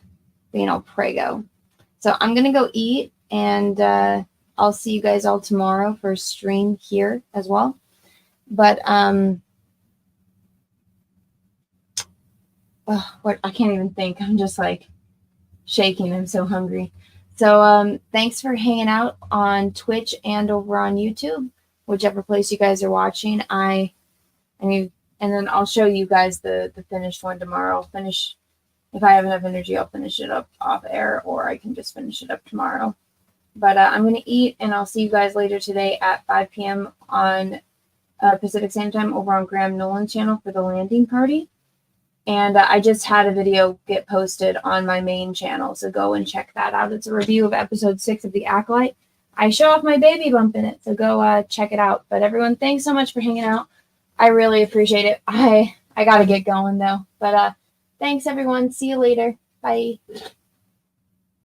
Speaker 1: being all prego. So I'm gonna go eat, and I'll see you guys all tomorrow for a stream here as well. But what I can't even think. I'm just like shaking. I'm so hungry. So thanks for hanging out on Twitch and over on YouTube, whichever place you guys are watching. I mean, and then I'll show you guys the finished one tomorrow. I'll finish, if I have enough energy, I'll finish it up off air, or I can just finish it up tomorrow. But I'm going to eat, and I'll see you guys later today at 5 p.m. on Pacific Standard Time over on Graham Nolan's channel for the landing party. And I just had a video get posted on my main channel, so go and check that out. It's a review of episode 6 of The Acolyte. I show off my baby bump in it, so go check it out. But everyone, thanks so much for hanging out.
Speaker 2: I really appreciate it. I got to get going though. But thanks everyone. See you later. Bye.